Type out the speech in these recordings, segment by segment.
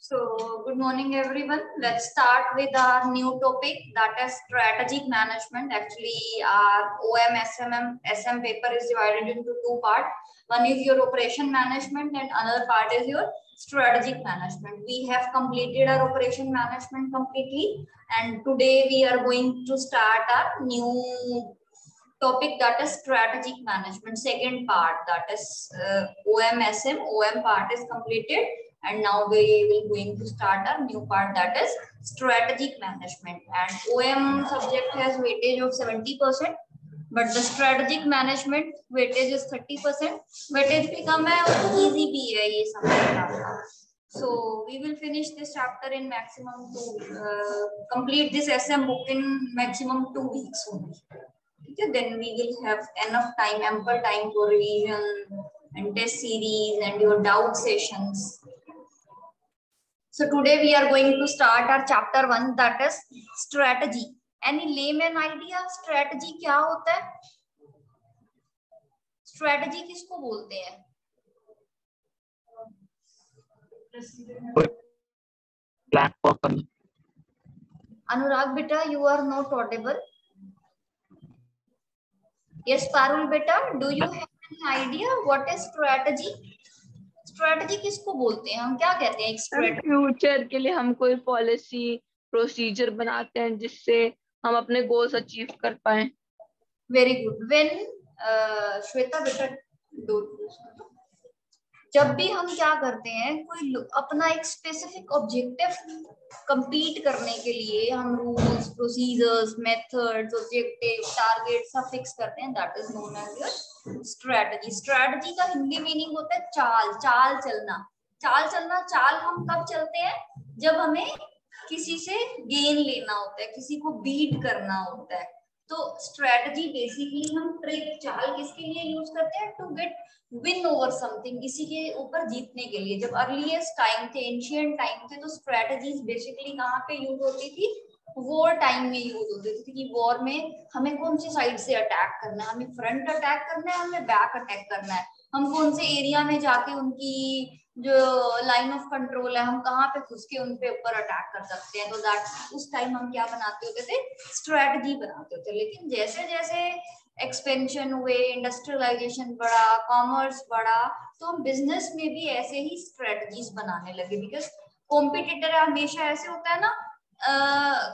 So, good morning, everyone. Let's start with our new topic, that is strategic management. Actually, our OM, SMM, SM paper is divided into two parts. One is your operation management, and another part is your strategic management. We have completed our operation management completely, and today we are going to start our new topic, that is strategic management, second part, that is OM, SM. OM part is completed, and now we will going to start our new part, that is strategic management. And OM subject has weightage of 70%, but the strategic management weightage is 30%. weightage भी कम है और easy भी है ये समझना. So we will finish this chapter in maximum complete this SM book in maximum 2 weeks only. Okay, then we will have enough time, ample time for revision and test series and your doubt sessions. So today we are going to start our chapter 1, that is strategy. Any layman idea strategy क्या होता है? Strategy किसको बोलते हैं? Plan for Anurag beta, you are not audible. Yes, Parul beta, do you have any idea what is strategy? Strategy किसको बोलते हैं? हम क्या कहते हैं? एक फ्यूचर के लिए हम कोई पॉलिसी प्रोसीजर बनाते हैं जिससे हम अपने गोल्स अचीव कर पाए. Very good. व्हेन श्वेता बेटा, जब भी हम क्या करते हैं, कोई अपना एक स्पेसिफिक ऑब्जेक्टिव कंप्लीट करने के लिए हम rules, procedures, methods, objective, target सब फिक्स करते हैं, that is known as your strategy. Strategy का हिंदी मीनिंग होता है चाल, चाल चलना. चाल चलना, चाल हम कब चलते हैं? जब हमें किसी से गेन लेना होता है, किसी को बीट करना होता है. तो स्ट्रेटजी बेसिकली हम ट्रिक, चाल किसके लिए यूज करते हैं? To get win over something, किसी के ऊपर जीतने के लिए. जब अर्लीस्ट टाइम थे, एंशिएंट टाइम थे, तो स्ट्रेटजीज बेसिकली कहाँ पे यूज होती थी? वॉर टाइम में यूज होती थी कि वॉर में हमें कौन सी साइड से अटैक करना है, हमें फ्रंट अटैक करना है, हमें बैक अटैक करना है, हम कौन से एरिया में जाके उनकी जो लाइन ऑफ कंट्रोल है, हम कहाँ पे घुस के उन पे ऊपर अटैक कर सकते हैं. तो दैट उस टाइम हम क्या बनाते होते थे? स्ट्रेटजी बनाते होते. लेकिन जैसे जैसे एक्सपेंशन हुए, इंडस्ट्रियलाइजेशन बढ़ा, कॉमर्स बढ़ा, तो हम बिजनेस में भी ऐसे ही स्ट्रेटजीज बनाने लगे. बिकॉज कॉम्पिटिटर हमेशा ऐसे होता है ना,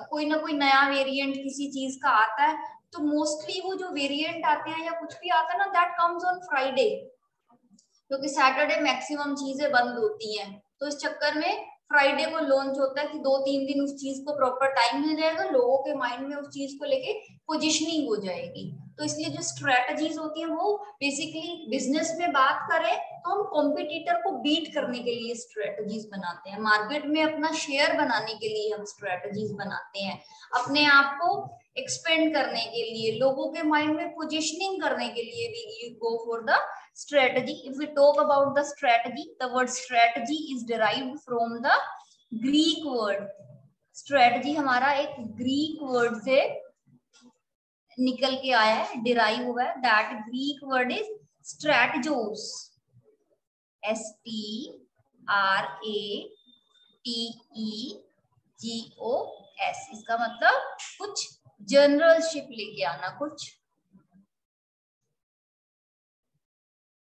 कोई ना कोई नया वेरिएंट किसी चीज का आता है, तो मोस्टली वो जो वेरिएंट आते हैं या कुछ भी आता है ना, दैट कम्स ऑन फ्राइडे, क्योंकि सैटरडे मैक्सिमम चीजें बंद होती हैं. तो इस चक्कर में फ्राइडे को लॉन्च होता है कि 2-3 दिन उस चीज को प्रॉपर टाइम मिल जाएगा, लोगों के माइंड में उस चीज को लेके पोजिशनिंग हो जाएगी. तो इसलिए जो स्ट्रेटजीज होती है वो बेसिकली बिजनेस में बात करें तो हम कॉम्पिटिटर को बीट करने के लिए स्ट्रेटजीज बनाते हैं. मार्केट में अपना शेयर बनाने के लिए हम स्ट्रेटजीज बनाते हैं. अपने आप को एक्सपेंड करने के लिए, लोगों के माइंड में पोजिशनिंग करने के लिए we go for the strategy. If we talk about the strategy, the word strategy is derived from the Greek word. strategy हमारा एक ग्रीक वर्ड से निकल के आया है, डिराइव हुआ है. That Greek word is strategos, STRATEGOS. इसका मतलब कुछ जनरलशिप लेके आना, कुछ.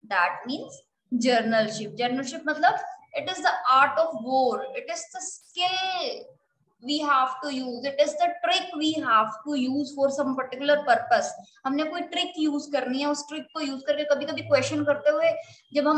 That means journalship. Journalship मतलब it is the art of war. It is the skill we have to use. It is the trick we have to use for some particular purpose. हमने कोई trick use करनी है, उस trick को use करके कभी कभी क्वेश्चन करते हुए जब हम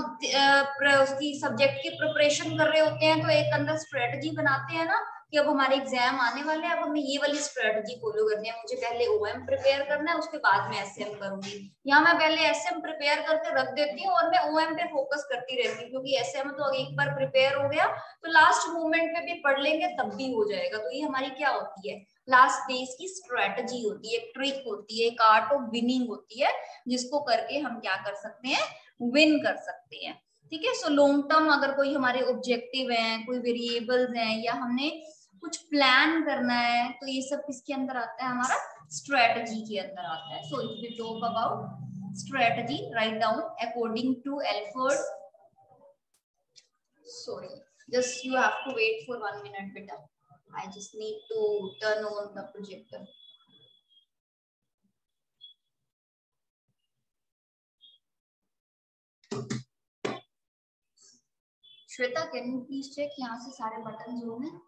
उसकी सब्जेक्ट की प्रिपरेशन कर रहे होते हैं, तो एक अंदर स्ट्रेटजी बनाते हैं ना कि अब हमारे एग्जाम आने वाले हैं, अब हमें ये वाली स्ट्रेटजी फॉलो करनी है. मुझे पहले ओएम प्रिपेयर करना है, उसके बाद में एसएम करूंगी, या मैं पहले एसएम प्रिपेयर करके रख देती हूँ और मैं ओएम पे फोकस करती रहती हूँ, क्योंकि एसएम तो एक बार प्रिपेयर हो गया तो लास्ट मोमेंट पे भी पढ़ लेंगे तब भी हो जाएगा. तो ये हमारी क्या होती है? लास्ट डेज की स्ट्रेटजी होती है, एक ट्रिक होती है, एक आर्ट ऑफ विनिंग होती है, जिसको करके हम क्या कर सकते हैं? विन कर सकते हैं. ठीक है. सो लॉन्ग टर्म अगर कोई हमारे ऑब्जेक्टिव हैं, कोई वेरिएबल्स हैं, या हमने कुछ प्लान करना है, तो ये सब किसके अंदर आता है? हमारा स्ट्रेटजी के अंदर आता है. So if we talk about strategy, write down according to Alfred, sorry, Just you have to wait for 1 minute, beta. I just need to turn on the projector. Shweta, can you please check यहाँ से सारे buttons on हैं?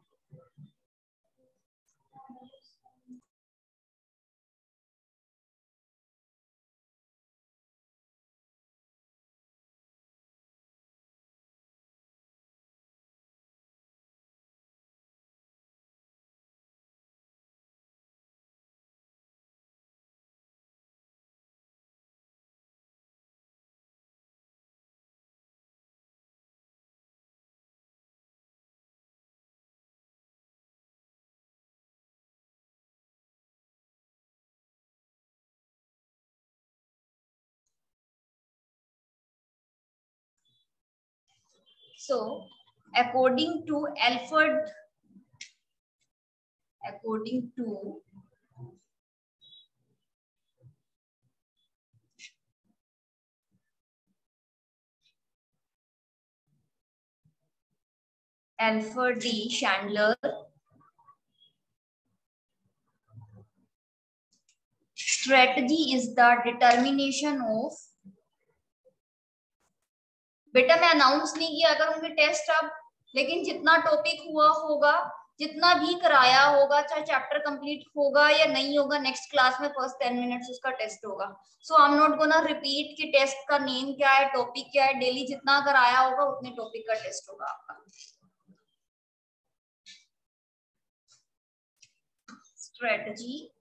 So, according to Alford, Alfred D. Chandler, strategy is the determination of. बेटा मैं announce नहीं किया करूंगी test अब, लेकिन जितना टॉपिक हुआ होगा, जितना भी कराया होगा, चाहे चैप्टर कंप्लीट होगा या नहीं होगा, नेक्स्ट क्लास में फर्स्ट 10 मिनट्स उसका टेस्ट होगा. So I am not gonna repeat कि टेस्ट का नेम क्या है, टॉपिक क्या है. डेली जितना कराया होगा उतने टॉपिक का टेस्ट होगा आपका. स्ट्रेटजी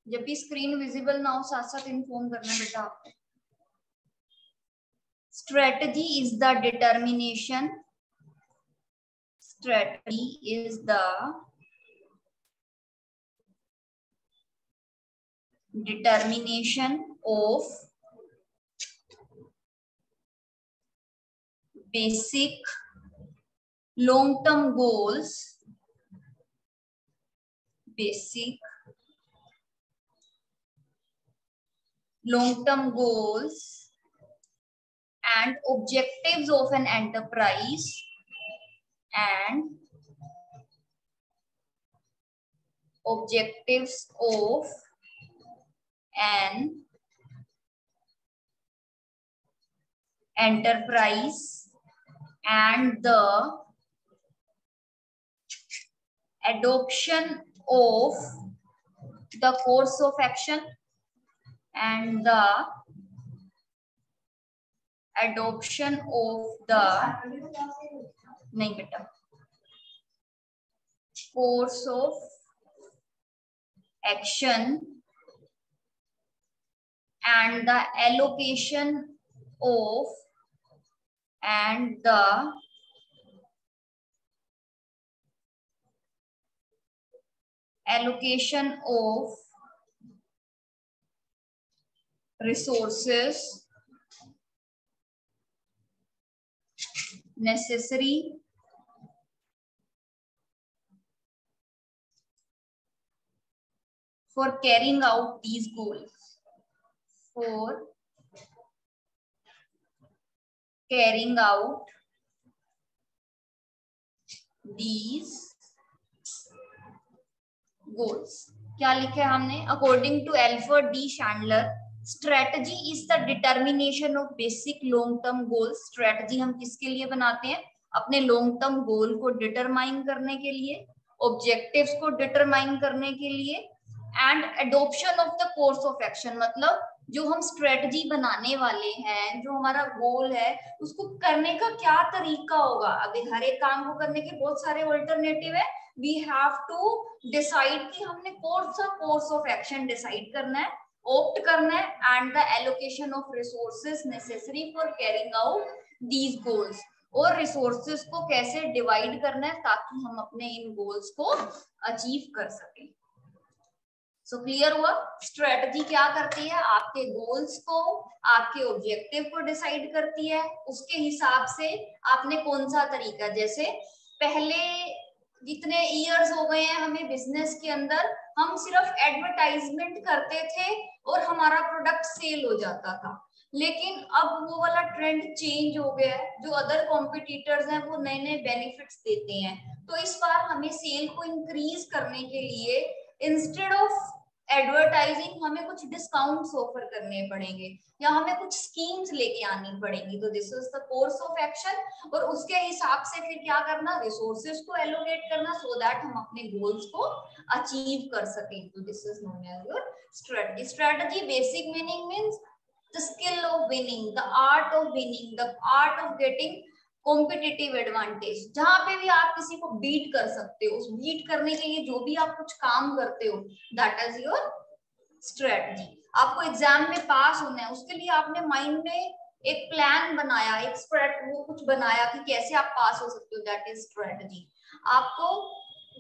जब भी स्क्रीन विजिबल ना हो साथ साथ इन्फॉर्म करना बेटा आपको. Strategy is the determination. Strategy is the determination of basic long-term goals, and objectives of an enterprise and the adoption of the course of action course of action and the allocation of resources necessary for carrying out these goals. क्या लिखा है हमने? According to Alfred D Chandler, strategy is the determination of basic long term goals. Strategy हम किसके लिए बनाते हैं? अपने लॉन्ग टर्म गोल को डिटरमाइन करने के लिए, ऑब्जेक्टिव्स को डिटरमाइन करने के लिए, and adoption of the course of action. मतलब जो हम स्ट्रेटजी बनाने वाले हैं, जो हमारा गोल है, उसको करने का क्या तरीका होगा. अभी हर एक काम को करने के बहुत सारे ऑल्टरनेटिव है. वी हैव टू डिसाइड कि हमने कौन सा कोर्स ऑफ एक्शन डिसाइड करना है, ऑप्ट करना है, and the allocation of resources necessary for carrying out these goals. और रिसोर्सेज को कैसे डिवाइड करना है ताकि हम अपने इन गोल्स को अचीव कर सकें। सो क्लियर हुआ? स्ट्रेटजी क्या करती है? आपके गोल्स को, आपके ऑब्जेक्टिव को डिसाइड करती है। उसके हिसाब से आपने कौन सा तरीका, जैसे पहले जितने इयर्स हो गए हैं हमें बिजनेस के अंदर, हम सिर्फ एडवर्टाइजमेंट करते थे और हमारा प्रोडक्ट सेल हो जाता था, लेकिन अब वो वाला ट्रेंड चेंज हो गया है। जो अदर कॉम्पिटिटर्स हैं वो नए नए बेनिफिट्स देते हैं, तो इस बार हमें सेल को इंक्रीज करने के लिए इंस्टेड ऑफ एडवर्टाइजिंग हमें कुछ डिस्काउंट्स ऑफर करने पड़ेंगे या हमें कुछ स्कीम्स लेके आनी पड़ेंगी। तो this is the course of action. और उसके हिसाब से फिर क्या करना, रिसोर्सेज को एलोकेट करना सो दैट हम अपने गोल्स को अचीव कर सकें। तो this is known as your strategy. Strategy basic meaning means the skill of winning, the art of winning, the art of getting competitive advantage. जहां पे भी आप किसी को बीट कर सकते हो, उस बीट करने के लिए जो भी आप कुछ काम करते हो, दैट इज योर स्ट्रेटजी। आपको एग्जाम में पास होना है, उसके लिए आपने माइंड में एक प्लान बनाया, एक वो कुछ बनाया कि कैसे आप पास हो सकते हो, दैट इज स्ट्रेटजी। आपको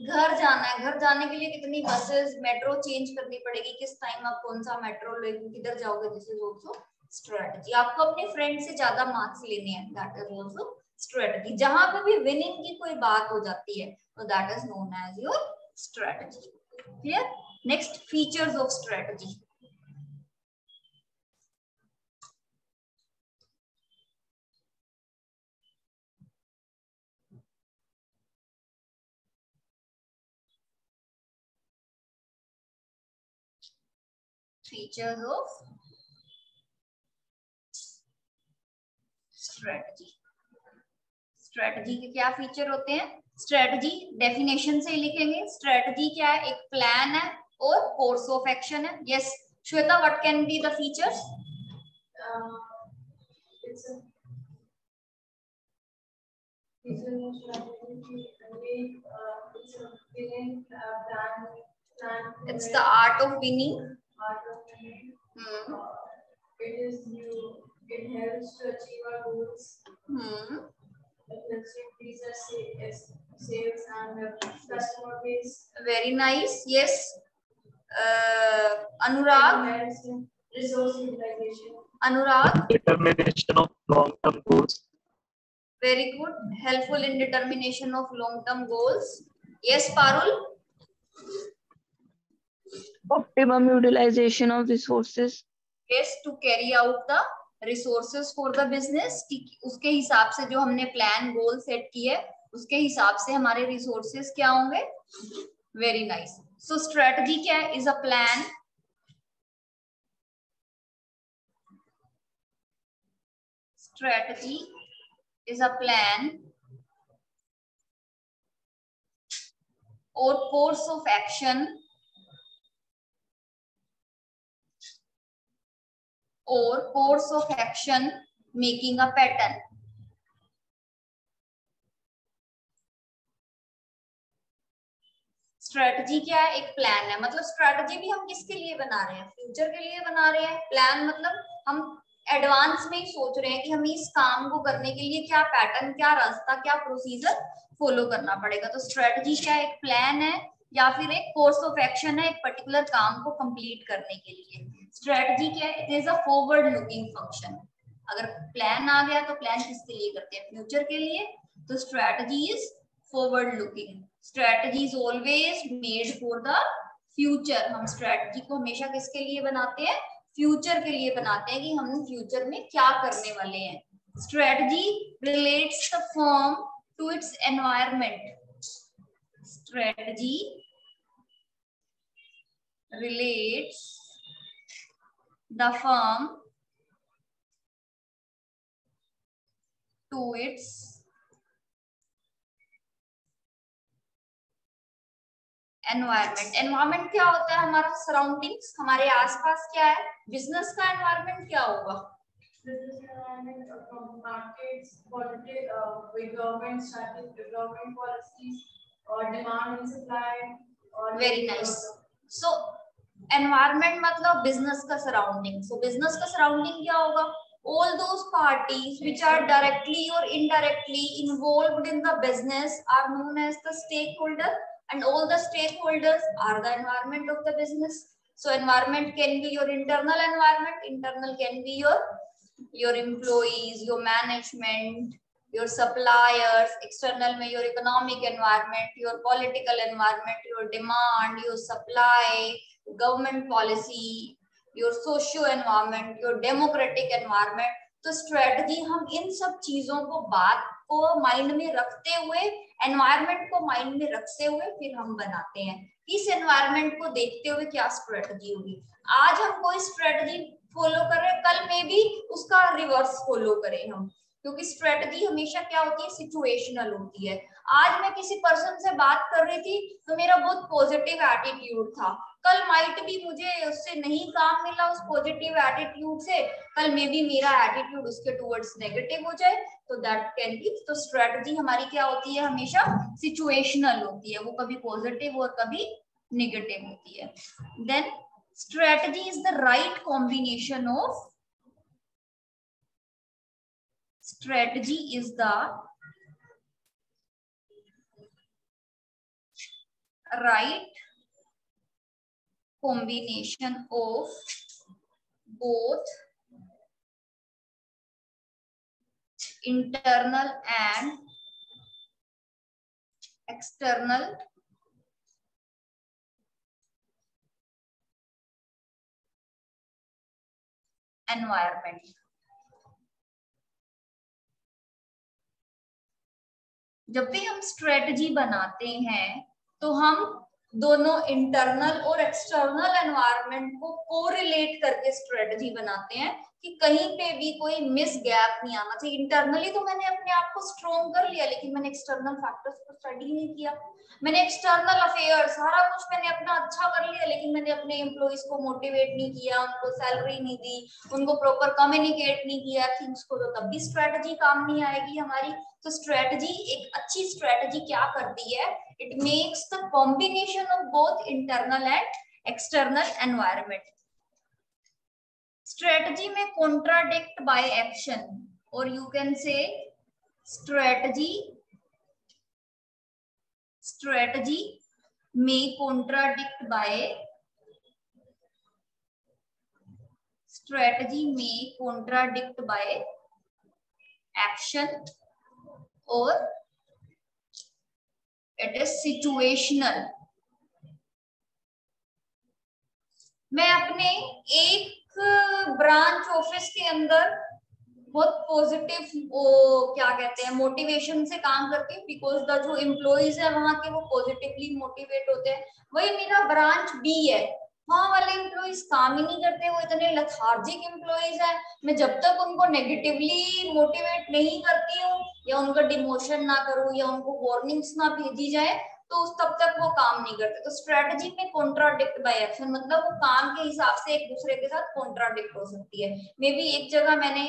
घर जाना है, घर जाने के लिए कितनी बसेस, मेट्रो चेंज करनी पड़ेगी, किस टाइम आप कौन सा मेट्रो लेके किधर जाओगे, दिस इज आल्सो स्ट्रेटजी। आपको अपने फ्रेंड से ज्यादा मार्क्स लेने हैं, दैट इज आल्सो स्ट्रेटजी। जहां पे भी विनिंग की कोई बात हो जाती है तो that is known as your strategy. Clear? Next, features of strategy. Features of strategy. Strategy के क्या फीचर होते हैं? स्ट्रेटजी डेफिनेशन से ही लिखेंगे। स्ट्रेटजी क्या है? एक प्लान है और कोर्स ऑफ एक्शन है। Yes Shweta, what can be the features? It's the art of winning. It helps to achieve our goals. It helps to increase our sales and customer base. Very nice. Yes. Anurag. Resource utilization. Anurag. Determination of long-term goals. Very good. Helpful in determination of long-term goals. Yes, Parul. Optimum utilization of resources. Yes, to carry out the resources for the business. उसके हिसाब से जो हमने plan goal set की है उसके हिसाब से हमारे रिसोर्सेज क्या होंगे। Very nice. सो स्ट्रेटजी क्या है? Is a plan strategy is a plan or course of action or course of action making a pattern. Strategy क्या है? एक प्लान है। मतलब स्ट्रेटजी भी हम किसके लिए बना रहे हैं? फ्यूचर के लिए बना रहे हैं। प्लान मतलब हम एडवांस में ही सोच रहे हैं कि हमें इस काम को करने के लिए क्या पैटर्न, क्या रास्ता, क्या प्रोसीजर फॉलो करना पड़ेगा। तो स्ट्रेटजी क्या है? एक प्लान है या फिर एक कोर्स ऑफ एक्शन है एक पर्टिकुलर काम को कंप्लीट करने के लिए। स्ट्रेटजी क्या है? It is a forward looking function. अगर प्लान आ गया तो प्लान किसके लिए करते हैं? फ्यूचर के लिए। तो strategy is forward looking. Strategy is always made for the future. हम स्ट्रेटजी को हमेशा किसके लिए बनाते हैं? फ्यूचर के लिए बनाते हैं कि हम फ्यूचर में क्या करने वाले हैं। Strategy relates the firm to its environment. Strategy relates the firm to its environment. Environment क्या होता है? हमारा सराउंडिंग्स, हमारे आसपास क्या है। बिजनेस का एनवायरमेंट क्या होगा? Business environment, markets, government policies, or demand and supply. Very nice. So environment मतलब बिजनेस का सराउंडिंग। सो बिजनेस का सराउंडिंग क्या होगा? all those parties which are directly or indirectly involved in the business are known as the stakeholder, and all the stakeholders are the environment of the business. So environment can be your internal environment, internal can be your employees, your management, your suppliers, external में your economic environment, your political environment, your demand, your supply, government policy, your socio environment, your democratic environment. तो strategy हम इन सब चीजों को बात को mind में रखते हुए, एनवायरनमेंट को माइंड में रखते हुए फिर हम बनाते हैं इस एनवायरनमेंट को देखते हुए क्या स्ट्रेटजी होगी। आज हम कोई स्ट्रेटजी फॉलो कर रहे हैं, कल में भी उसका रिवर्स फॉलो करें हम, क्योंकि स्ट्रेटजी हमेशा क्या होती है, सिचुएशनल होती है। आज मैं किसी पर्सन से बात कर रही थी तो मेरा बहुत पॉजिटिव एटीट्यूड था, कल माइट भी मुझे उससे नहीं काम मिला उस पॉजिटिव एटीट्यूड से, कल में भी मेरा एटीट्यूड उसके टुवर्ड्स नेगेटिव हो जाए, तो दैट कैन बी। तो स्ट्रेटजी हमारी क्या होती है, हमेशा सिचुएशनल होती है, वो कभी पॉजिटिव और कभी नेगेटिव होती है। Then strategy is the right combination of strategy is the right combination of both internal and external environment। जब भी हम स्ट्रेटजी बनाते हैं तो हम दोनों इंटरनल और एक्सटर्नल एनवायरनमेंट को कोरिलेट करके स्ट्रेटजी बनाते हैं कि कहीं पे भी कोई मिस गैप नहीं आना चाहिए। इंटरनली तो मैंने अपने आप को स्ट्रॉन्ग कर लिया, लेकिन मैंने एक्सटर्नल फैक्टर्स को स्टडी नहीं किया। मैंने एक्सटर्नल अफेयर सारा कुछ मैंने अपना अच्छा कर लिया, लेकिन मैंने अपने एम्प्लॉइज को मोटिवेट नहीं किया, उनको सैलरी नहीं दी, उनको प्रॉपर कम्युनिकेट नहीं किया थिंग्स को, तो तब भी स्ट्रेटजी काम नहीं आएगी हमारी। तो स्ट्रेटजी, एक अच्छी स्ट्रेटजी क्या करती है, it makes the combination of both internal and external environment. Strategy में कॉन्ट्राडिक्ट बाय एक्शन, और you can say strategy may contradict by action or it is situational। मैं अपने एक ब्रांच ऑफिस के अंदर बहुत पॉजिटिव क्या कहते हैं मोटिवेशन से काम करती हूँ, बिकॉज द जो एम्प्लॉइज है वहां के वो पॉजिटिवली मोटिवेट होते हैं। वही मेरा ब्रांच बी है, वहां वाले एम्प्लॉइज काम ही नहीं करते, वो इतने लथार्जिक एम्प्लॉइज हैं। मैं जब तक उनको नेगेटिवली मोटिवेट नहीं करती हूँ या उनका डिमोशन ना करूँ या उनको वार्निंग्स ना भेजी जाए तो तब तक वो काम नहीं करते। तो स्ट्रेटजी में कॉन्ट्राडिक्ट बाय एक्शन मतलब वो काम के हिसाब से एक दूसरे के साथ कॉन्ट्राडिक्ट हो सकती है। मे बी एक जगह मैंने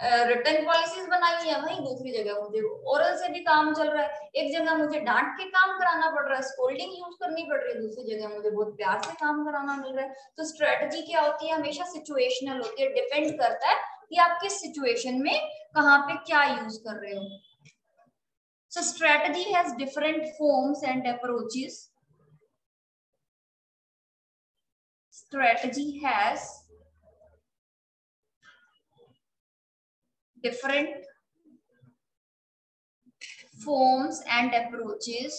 रिटर्न पॉलिसीज बनाई है, वहीं दूसरी जगह मुझे ओरल से भी काम चल रहा है, एक जगह मुझे डांट के काम कराना पड़ रहा है, स्कोल्डिंग यूज करनी पड़ रही है, दूसरी जगह मुझे बहुत प्यार से काम कराना मिल रहा है। तो स्ट्रेटजी क्या होती है, हमेशा सिचुएशनल होती है, डिपेंड करता है कि आप किस सिचुएशन में कहाँ पे क्या यूज कर रहे हो। So strategy has different forms and approaches. Strategy has different forms and approaches.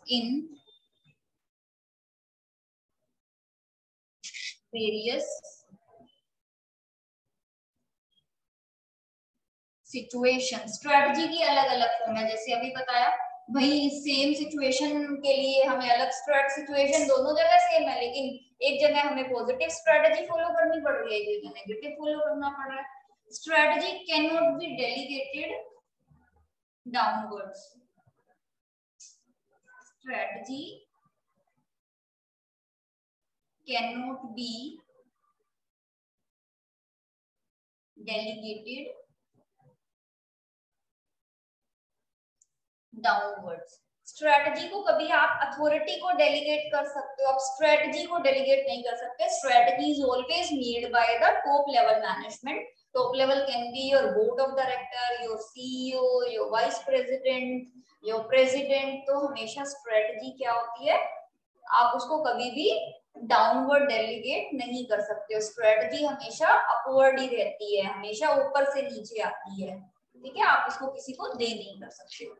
In various situation. Strategy की अलग अलग फॉर्म है, जैसे अभी बताया वही सेम सिचुएशन के लिए हमें अलग सिचुएशन दोनों जगह सेम है, लेकिन एक जगह हमें पॉजिटिव स्ट्रेटजी फॉलो करनी पड़ रही है, एक जगह नेगेटिव फॉलो करना पड़ रहा है। Strategy can not be delegated downwards. Strategy cannot be delegated downwards। Strategy को कभी आप अथॉरिटी को डेलीगेट कर सकते हो, आप स्ट्रेटजी को डेलीगेट नहीं कर सकते. Strategy is always made by the top level management. Top level can be your board of director, your CEO, your vice president, your president. तो हमेशा स्ट्रेटजी क्या होती है, आप उसको कभी भी डाउनवर्ड डेलीगेट नहीं कर सकते हो. स्ट्रेटजी हमेशा अपवर्ड ही रहती है, हमेशा ऊपर से नीचे आती है. ठीक है, आप उसको किसी को दे नहीं कर सकते.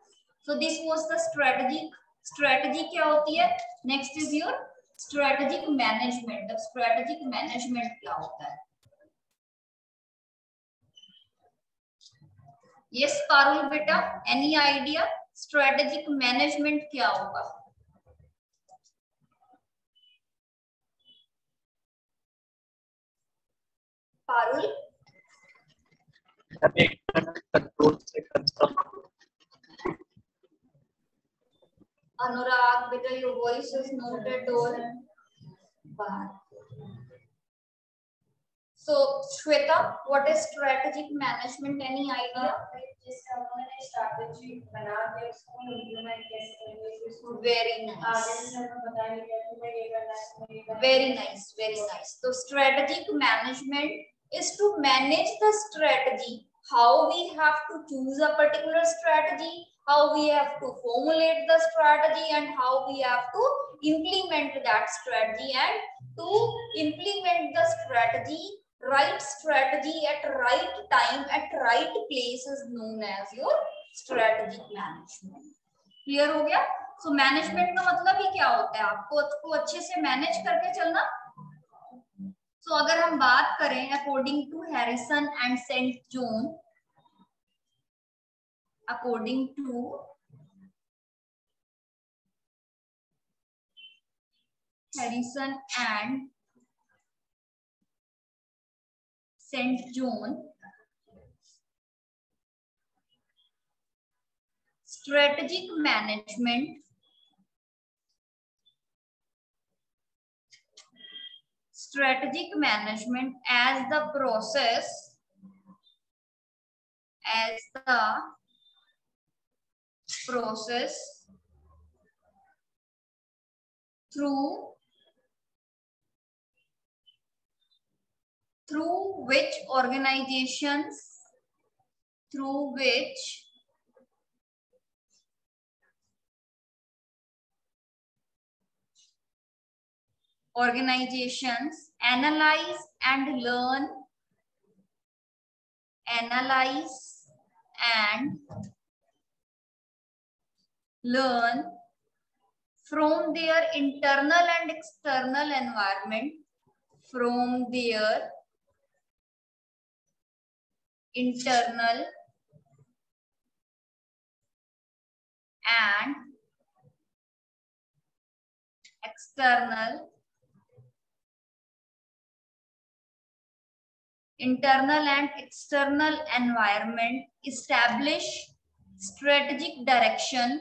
So this was the strategy क्या होती है. Next is your strategic management. अब strategic management क्या होता है. Yes पारुल बेटा, any idea strategic management क्या होगा. पारुल कंट्रोल से concern. Anurag beta, your voice is noted or so Shweta, what is strategic management, any idea. जिससे हम लोगों ने स्ट्रैटेजी बना के उसको इम्प्लीमेंट कैसे करेंगे उसको वेरी नाइस. आगे से हमें बताएंगे कि तुम्हें ये करना है, तुम्हें ये करना है. Very nice, very nice. तो strategic management is to manage the strategy, how we have to choose a particular strategy, how we have to formulate the strategy, and how we have to implement that strategy. And to implement the strategy, right strategy at right time at right place is known as your strategic management. Clear हो गया. So management का मतलब ही क्या होता है, आपको अच्छे से मैनेज करके चलना. सो अगर हम बात करें according to Harrison and Saint John, according to Harrison and Saint John, strategic management as the process through which organizations analyze and learn from their internal and external environment, from their internal and external environment, establish strategic direction,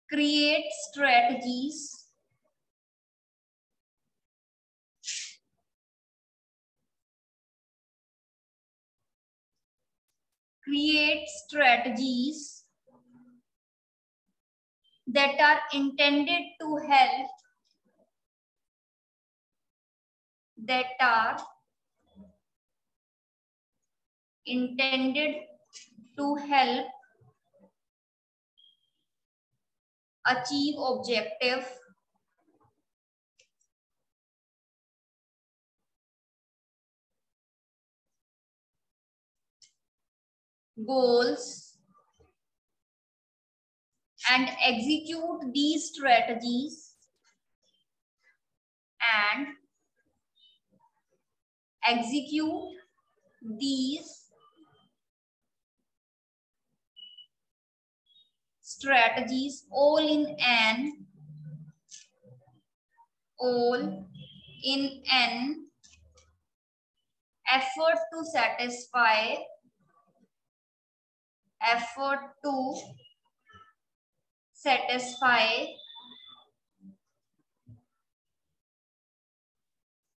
create strategies, that are intended to help achieve objective, goals, and execute these strategies all in an effort to satisfy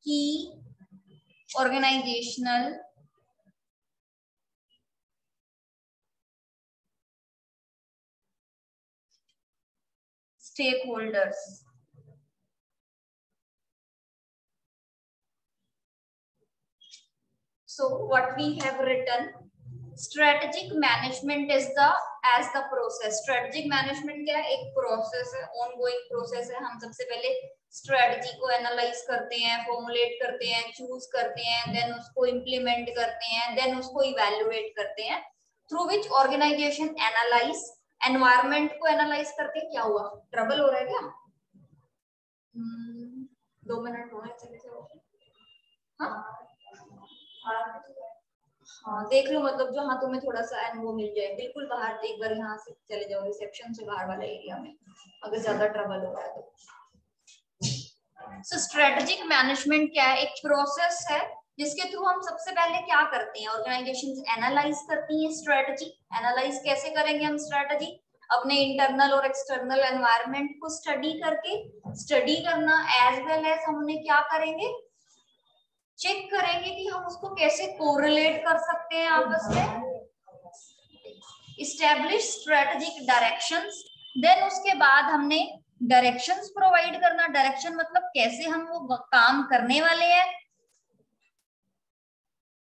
key organizational stakeholders. So what we have written, strategic management is the process. Strategic management क्या है? एक process है, ongoing process है. हम सबसे पहले strategy को analyze करते हैं, formulate करते हैं, choose करते हैं, then उसको implement करते हैं, then उसको evaluate करते हैं. Through which organization analyze, environment को analyze करते हैं. क्या हुआ? Trouble हो रहा है क्या? 2 मिनट होने चले जाओ. हाँ हाँ देख लो, मतलब जो हाँ तुम्हें थोड़ा सा वो मिल जाए. बिल्कुल बाहर एक बार यहाँ से चले जाओ, रिसेप्शन से बाहर वाले एरिया में, अगर ज्यादा ट्रबल हो रहा है तो. सो स्ट्रेटेजिक मैनेजमेंट क्या है? एक प्रोसेस है जिसके थ्रू हम सबसे पहले क्या करते हैं, ऑर्गेनाइजेशंस एनालाइज करती हैं स्ट्रेटजी. एनालाइज कैसे करेंगे हम स्ट्रेटजी? अपने इंटरनल और एक्सटर्नल एनवायरनमेंट को स्टडी करके. स्टडी करना एज वेल एज हम उन्हें क्या करेंगे, चेक करेंगे कि हम उसको कैसे कोरिलेट कर सकते हैं आपस में. Establish strategic directions. देन उसके बाद हमने डायरेक्शंस प्रोवाइड करना. डायरेक्शन मतलब कैसे हम वो काम करने वाले हैं,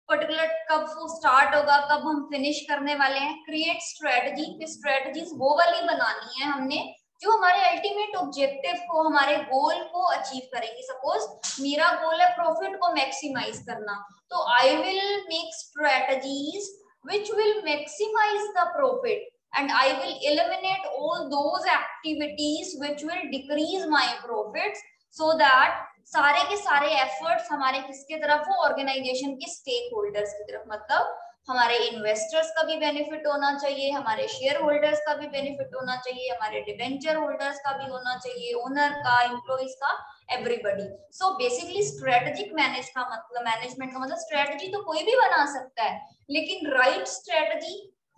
पर्टिकुलर कब वो स्टार्ट होगा, कब हम फिनिश करने वाले हैं. Create strategy. स्ट्रेटजीज वो वाली बनानी है हमने जो हमारे अल्टीमेट ऑब्जेक्टिव को, हमारे गोल को अचीव करेंगे. सपोज मेरा गोल है प्रॉफिट को मैक्सिमाइज करना, तो I will make strategies which will maximize the profit and I will eliminate all those activities which will decrease my profits, so that सारे के सारे एफर्ट्स हमारे किसके तरफ हो, ऑर्गेनाइजेशन के स्टेक होल्डर्स की तरफ. मतलब हमारे इन्वेस्टर्स का भी बेनिफिट होना चाहिए, हमारे शेयर होल्डर्स का भी बेनिफिट होना चाहिए, हमारे डिवेंचर होल्डर्स का भी होना चाहिए, ओनर का, एम्प्लॉइज का, everybody. So basically strategic management का मतलब स्ट्रेटजी तो कोई भी बना सकता है, लेकिन right strategy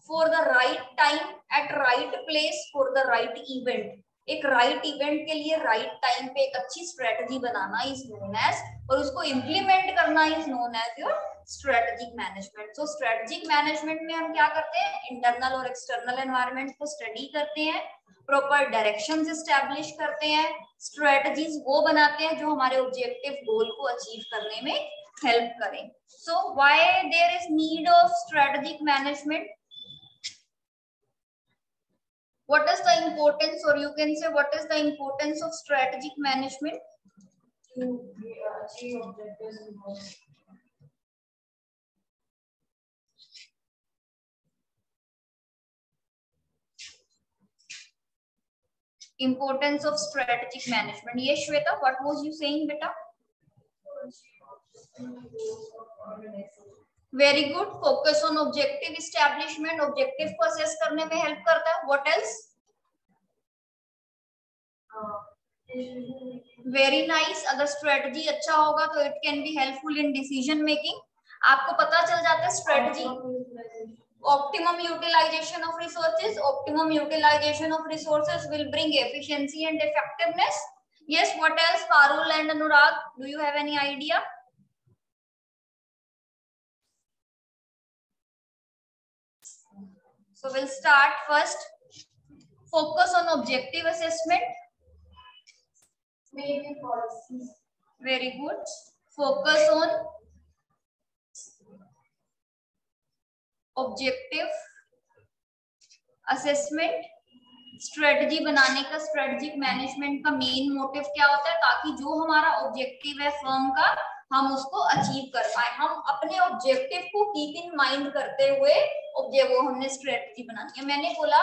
for the right time at right place for the right event. एक राइट इवेंट के लिए राइट टाइम पे एक अच्छी स्ट्रेटजी बनाना इज नोन एज, और उसको इम्प्लीमेंट करना is known as your strategic management. So strategic management में हम क्या करते हैं, इंटरनल और एक्सटर्नल एनवायरनमेंट को स्टडी करते हैं, प्रॉपर डायरेक्शंस एस्टैब्लिश करते हैं, स्ट्रेटजीज वो बनाते हैं जो हमारे ऑब्जेक्टिव गोल को अचीव करने में हेल्प करें. So why there is need of strategic management? What is the importance, or you can say what is the importance of strategic management? To achieve objectives in life. Importance of strategic management. Yes, Shweta, what was you saying, beta? Very good. Focus on objective establishment. Objective को assess करने में help करता है. What else? Very nice. अगर strategy अच्छा होगा तो it can be helpful in decision making. आपको पता चल जाता है strategy. Optimum utilization of resources. Optimum utilization of resources will bring efficiency and effectiveness. Yes. What else? Parul and Anurag, do you have any idea? So we'll start first. Focus on objective assessment. Maybe policies. Very good. Focus on objective assessment. Strategy बनाने का, strategic management का main motive क्या होता है, ताकि जो हमारा objective है फर्म का हम उसको अचीव कर पाए. हम अपने ऑब्जेक्टिव को कीप इन माइंड करते हुए वो हमने स्ट्रेटजी बनानी है. मैंने बोला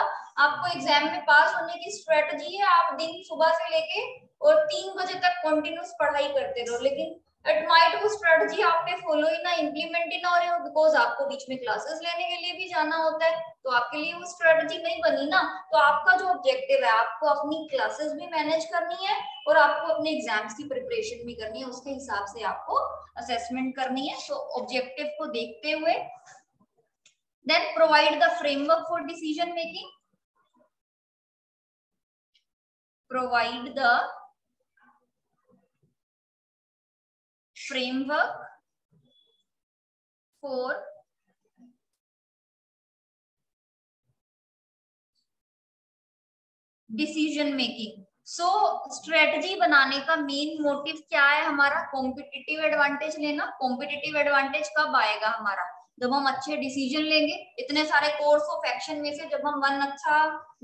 आपको एग्जाम में पास होने की स्ट्रेटजी है, आप दिन सुबह से लेके और 3 बजे तक कंटिन्यूस पढ़ाई करते रहो, लेकिन इट माइट वो स्ट्रेटजी आप पे फॉलो ही ना, इम्प्लीमेंट ही ना हो रही हो, बिकॉज आपको बीच में क्लासेस लेने के लिए भी जाना होता है, तो आपके लिए वो स्ट्रेटजी नहीं बनी ना. तो आपका जो ऑब्जेक्टिव है, आपको अपनी क्लासेस भी मैनेज करनी है और आपको अपने एग्जाम्स की प्रिपरेशन भी करनी है, उसके हिसाब से आपको असेसमेंट करनी है. तो ऑब्जेक्टिव को देखते हुए then provide the framework for decision making. Provide the framework for decision making. So strategy बनाने का मेन मोटिव क्या है हमारा? कॉम्पिटिटिव एडवांटेज लेना। कॉम्पिटिटिव एडवांटेज कब आएगा हमारा? जब हम अच्छे डिसीजन लेंगे। इतने सारे कोर्स ऑफ एक्शन में से जब हम वन अच्छा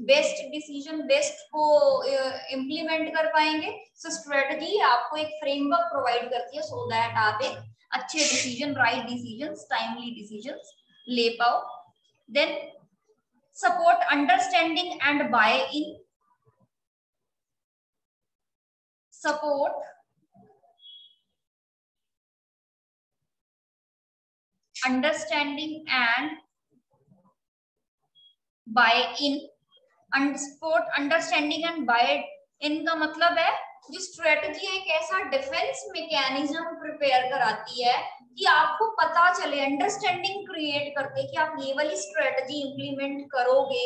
बेस्ट डिसीजन बेस्ट को इम्प्लीमेंट कर पाएंगे। सो स्ट्रेटजी आपको एक फ्रेमवर्क प्रोवाइड करती है सो दैट आप एक अच्छे decision, right decision, timely decision ले पाओ। Then support understanding and buy in. Support understanding and buy in. Support understanding and buy in का मतलब है जो स्ट्रेटजी एक ऐसा डिफेंस मैकेनिज्म प्रिपेयर कराती है कि आपको पता चले, अंडरस्टैंडिंग क्रिएट करते कि आप ये वाली स्ट्रेटजी इंप्लीमेंट करोगे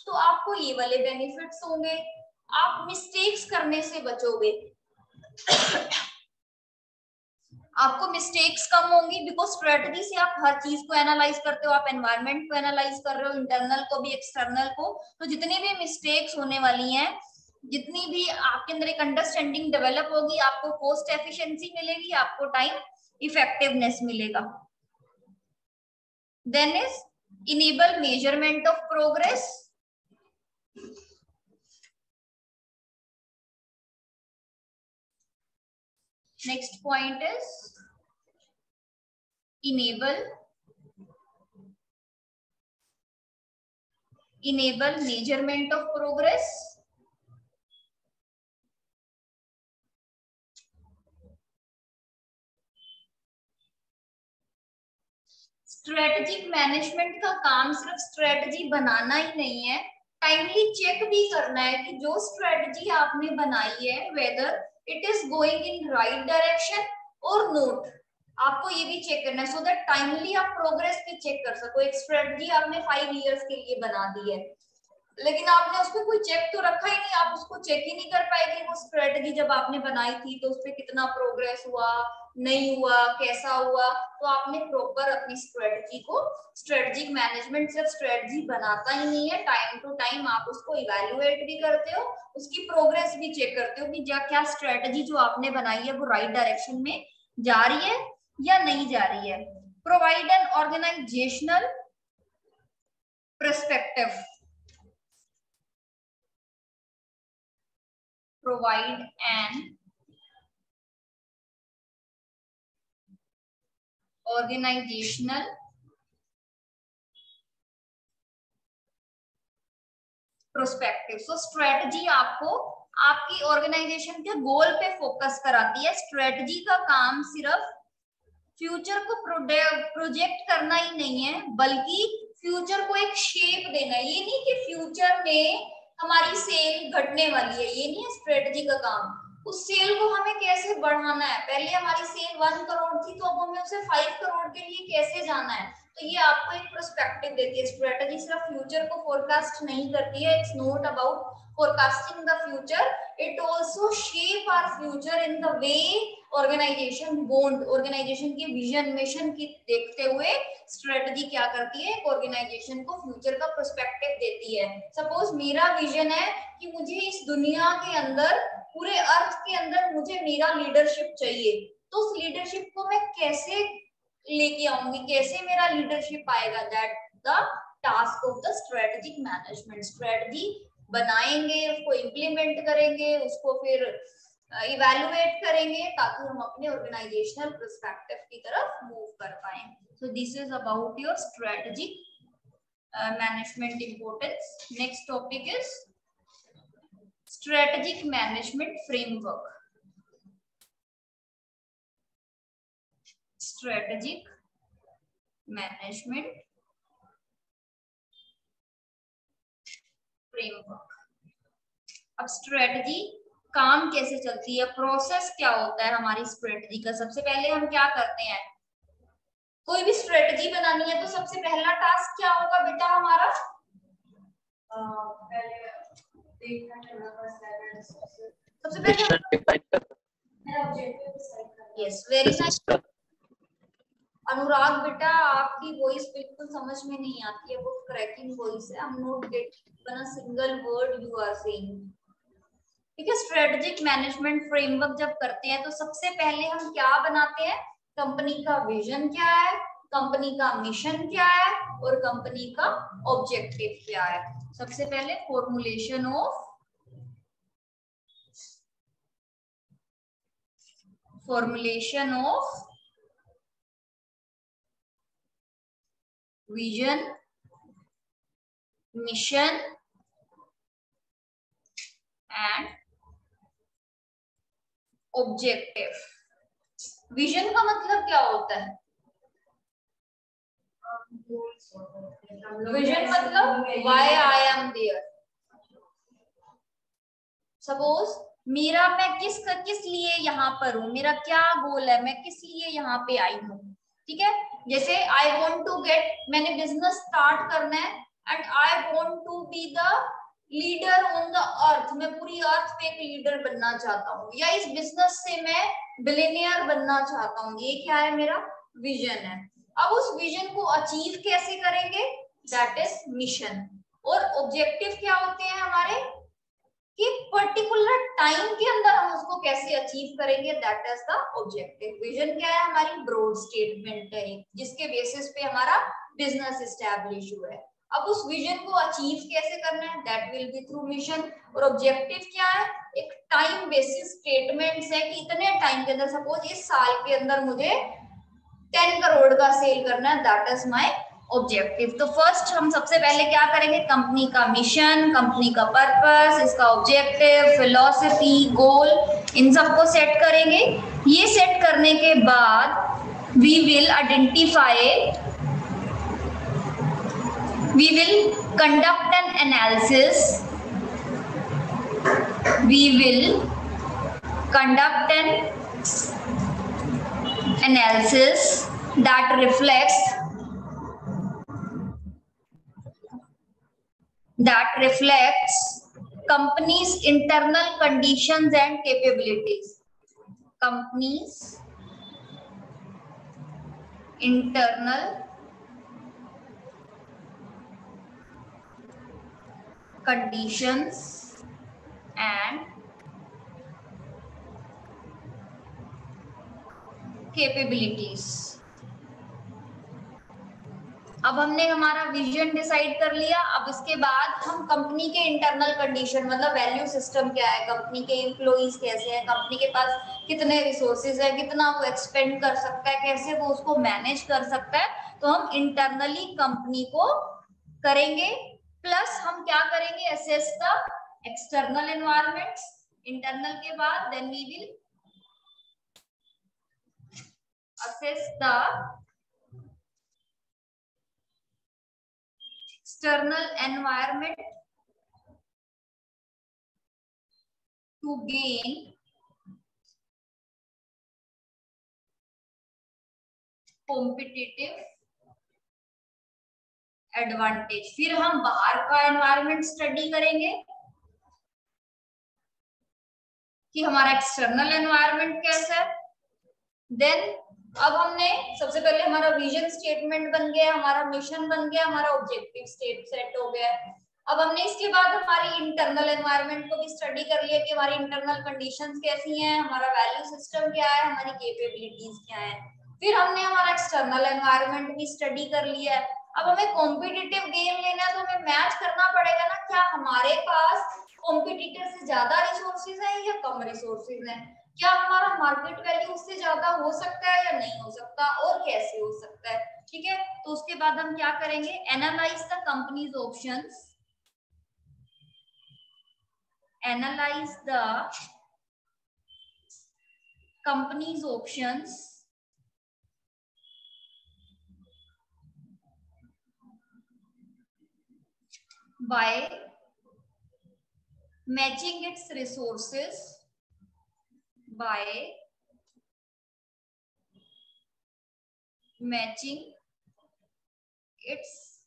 तो आपको ये वाले बेनिफिट्स होंगे, आप मिस्टेक्स करने से बचोगे, आपको मिस्टेक्स कम होंगी बिकॉज स्ट्रेटजी से आप हर चीज को एनालाइज करते हो, आप एनवायरनमेंट को एनालाइज कर रहे हो, इंटरनल को भी एक्सटर्नल को। तो जितनी भी मिस्टेक्स होने वाली हैं, जितनी भी आपके अंदर एक अंडरस्टैंडिंग डेवलप होगी, आपको कॉस्ट एफिशिएंसी मिलेगी, आपको टाइम इफेक्टिवनेस मिलेगा। Then is enable measurement of progress. Next point is enable measurement of progress. Strategic management का काम सिर्फ स्ट्रेटजी बनाना ही नहीं है, टाइमली चेक भी करना है कि जो स्ट्रेटजी आपने बनाई है whether it is going in right direction और नॉट। आपको ये भी चेक करना है सो दैट टाइमली आप प्रोग्रेस भी चेक कर सको। एक स्ट्रेटजी आपने 5 इयर्स के लिए बना दी है लेकिन आपने उस पर कोई चेक तो रखा ही नहीं, आप उसको चेक ही नहीं कर पाए कि वो स्ट्रेटजी जब आपने बनाई थी तो उस पर कितना प्रोग्रेस हुआ, नहीं हुआ, कैसा हुआ। तो आपने प्रॉपर अपनी स्ट्रेटजी को, स्ट्रेटजिक मैनेजमेंट सिर्फ स्ट्रेटजी बनाता ही नहीं है, टाइम टू टाइम आप उसको इवैल्यूएट भी करते हो, उसकी प्रोग्रेस भी चेक करते हो कि क्या स्ट्रेटजी जो आपने बनाई है वो राइट डायरेक्शन में जा रही है या नहीं जा रही है। Provide an organizational perspective. Provide an organizational perspective. So strategy आपको आपकी ऑर्गेनाइजेशन के गोल पे फोकस कराती है। स्ट्रेटजी का काम सिर्फ फ्यूचर को प्रोजेक्ट करना ही नहीं है बल्कि फ्यूचर को एक शेप देना है। ये नहीं कि फ्यूचर में हमारी सेल घटने वाली है, ये नहीं है स्ट्रेटजी का काम। उस सेल को हमें कैसे बढ़ाना है, पहले हमारी सेल 1 करोड़ थी तो अब हमें उसे 5 करोड़ के लिए कैसे जाना है, तो ये आपको एक पर्सपेक्टिव देती है। स्ट्रेटजी सिर्फ फ्यूचर को फोरकास्ट नहीं करती है, it's not about forecasting the future, it also shape our future in the way organization want। organization की विजन मिशन की देखते हुए स्ट्रेटजी क्या करती है, एक ऑर्गेनाइजेशन को फ्यूचर का पर्सपेक्टिव देती है। सपोज मेरा विजन है कि मुझे इस दुनिया के अंदर, पूरे अर्थ के अंदर मुझे मेरा लीडरशिप चाहिए, तो उस लीडरशिप को मैं कैसे लेके आऊंगी, कैसे मेरा लीडरशिप आएगा, that the task of the strategic management. Strategy बनाएंगे, उसको इम्प्लीमेंट करेंगे, उसको फिर इवैल्यूएट करेंगे ताकि हम अपने ऑर्गेनाइजेशनल पर्सपेक्टिव की तरफ मूव कर पाए। So this is about your strategic management importance. Next topic is strategic management framework. Strategic management framework. अब स्ट्रेटजी काम कैसे चलती है, प्रोसेस क्या होता है हमारी स्ट्रेटजी का। सबसे पहले हम क्या करते हैं, कोई भी स्ट्रेटजी बनानी है तो सबसे पहला टास्क क्या होगा बेटा हमारा, सबसे पहले ऑब्जेक्टिव डिसाइड करना। Yes, very the nice. system. अनुराग बेटा, आपकी वॉइस बिल्कुल समझ में नहीं आती है, वो क्रैकिंग वॉइस है। I am not getting one single word you are saying. ठीक है, स्ट्रेटेजिक मैनेजमेंट फ्रेमवर्क जब करते हैं तो सबसे पहले हम क्या बनाते हैं, कंपनी का विजन क्या है, कंपनी का मिशन क्या है और कंपनी का ऑब्जेक्टिव क्या है। सबसे पहले formulation of vision, mission and objective. Vision का मतलब क्या होता है? विजन मतलब why I am there. Suppose मेरा, मैं किस लिए यहाँ पर हूँ, मेरा क्या गोल है, मैं किस लिए यहाँ पे आई हूँ। ठीक है, जैसे आई वॉन्ट टू गेट, मैंने बिजनेस स्टार्ट करना है and I want to be the leader on the earth, मैं पूरी अर्थ पे एक लीडर बनना चाहता हूँ, या इस बिजनेस से मैं बिलियनियर बनना चाहता हूँ। ये क्या है, मेरा विजन है। अब उस विजन को अचीव कैसे करेंगे, दैट इज मिशन। और ऑब्जेक्टिव क्या होते हैं हमारे, कि पर्टिकुलर टाइम के अंदर हम उसको कैसे अचीव करेंगे, that is the objective. Vision क्या है, हमारी ब्रॉड स्टेटमेंट है जिसके बेसिस पे हमारा बिजनेस एस्टैब्लिश हुआ है। अब उस विजन को अचीव कैसे करना है, that will be through mission. और ऑब्जेक्टिव क्या है, एक टाइम बेसिस स्टेटमेंट्स है कि इतने टाइम के अंदर, सपोज इस साल के अंदर मुझे 10 करोड़ का सेल करना है, दैट इज माय ऑब्जेक्टिव। तो फर्स्ट हम सबसे पहले क्या करेंगे, कंपनी का मिशन, कंपनी का पर्पस, इसका ऑब्जेक्टिव, फिलॉसफी, गोल, इन सबको सेट करेंगे। ये सेट करने के बाद we will identify, we will conduct an analysis, we will conduct an analysis that reflects company's internal conditions and capabilities, company's internal conditions and capabilities। अब हमने हमारा विजन डिसाइड कर लिया। अब इसके बाद हम कंपनी के इंटरनल कंडीशन, मतलब वैल्यू सिस्टम क्या है, कंपनी के एम्प्लॉइज कैसे हैं, कंपनी के पास कितने रिसोर्सेज है, कितना वो एक्सपेंड कर सकता है, कैसे वो उसको मैनेज कर सकता है, तो हम इंटरनली कंपनी को करेंगे। प्लस हम क्या करेंगे, assess the external environments. Internal के बाद then we will assess the external environment to gain competitive advantage। फिर हम बाहर का एनवायरनमेंट स्टडी करेंगे कि हमारा एक्सटर्नल एनवायरनमेंट कैसा है। देन अब हमने सबसे पहले हमारा विजन स्टेटमेंट बन गया, हमारा मिशन बन गया, हमारा ऑब्जेक्टिव सेट हो गया। अब हमने इसके बाद हमारी इंटरनल एनवायरनमेंट को भी स्टडी कर लिया कि हमारी इंटरनल कंडीशंस कैसी हैं, हमारा वैल्यू सिस्टम क्या है, हमारी कैपेबिलिटीज क्या है। फिर हमने हमारा एक्सटर्नल एनवायरनमेंट भी स्टडी कर लिया है। अब हमें कॉम्पिटिटिव गेम लेना है तो हमें मैच करना पड़ेगा ना, क्या हमारे पास कॉम्पिटिटर से ज्यादा रिसोर्सेज है या कम रिसोर्सेज है, क्या हमारा मार्केट वैल्यू उससे ज्यादा हो सकता है या नहीं हो सकता, और कैसे हो सकता है। ठीक है, तो उसके बाद हम क्या करेंगे, analyse the companies options, analyse the companies options by matching its resources, by matching its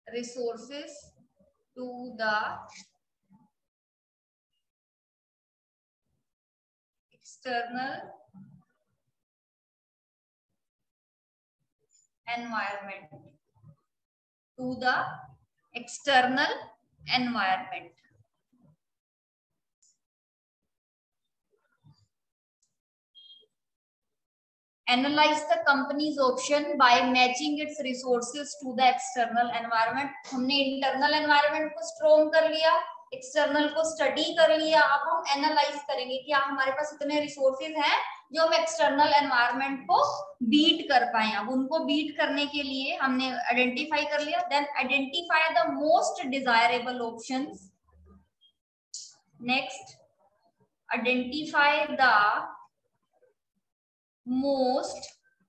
resources to the external environment, to the external environment. Analyze the company's option by matching its resources to the external environment. हमने internal environment को strong कर लिया, external को study कर लिया, अब हम analyze करेंगे कि हमारे पास इतने resources हैं जो हम external environment को beat कर पाए. अब उनको beat करने के लिए हमने identify कर लिया. Then identify the most desirable options. Next, identify the most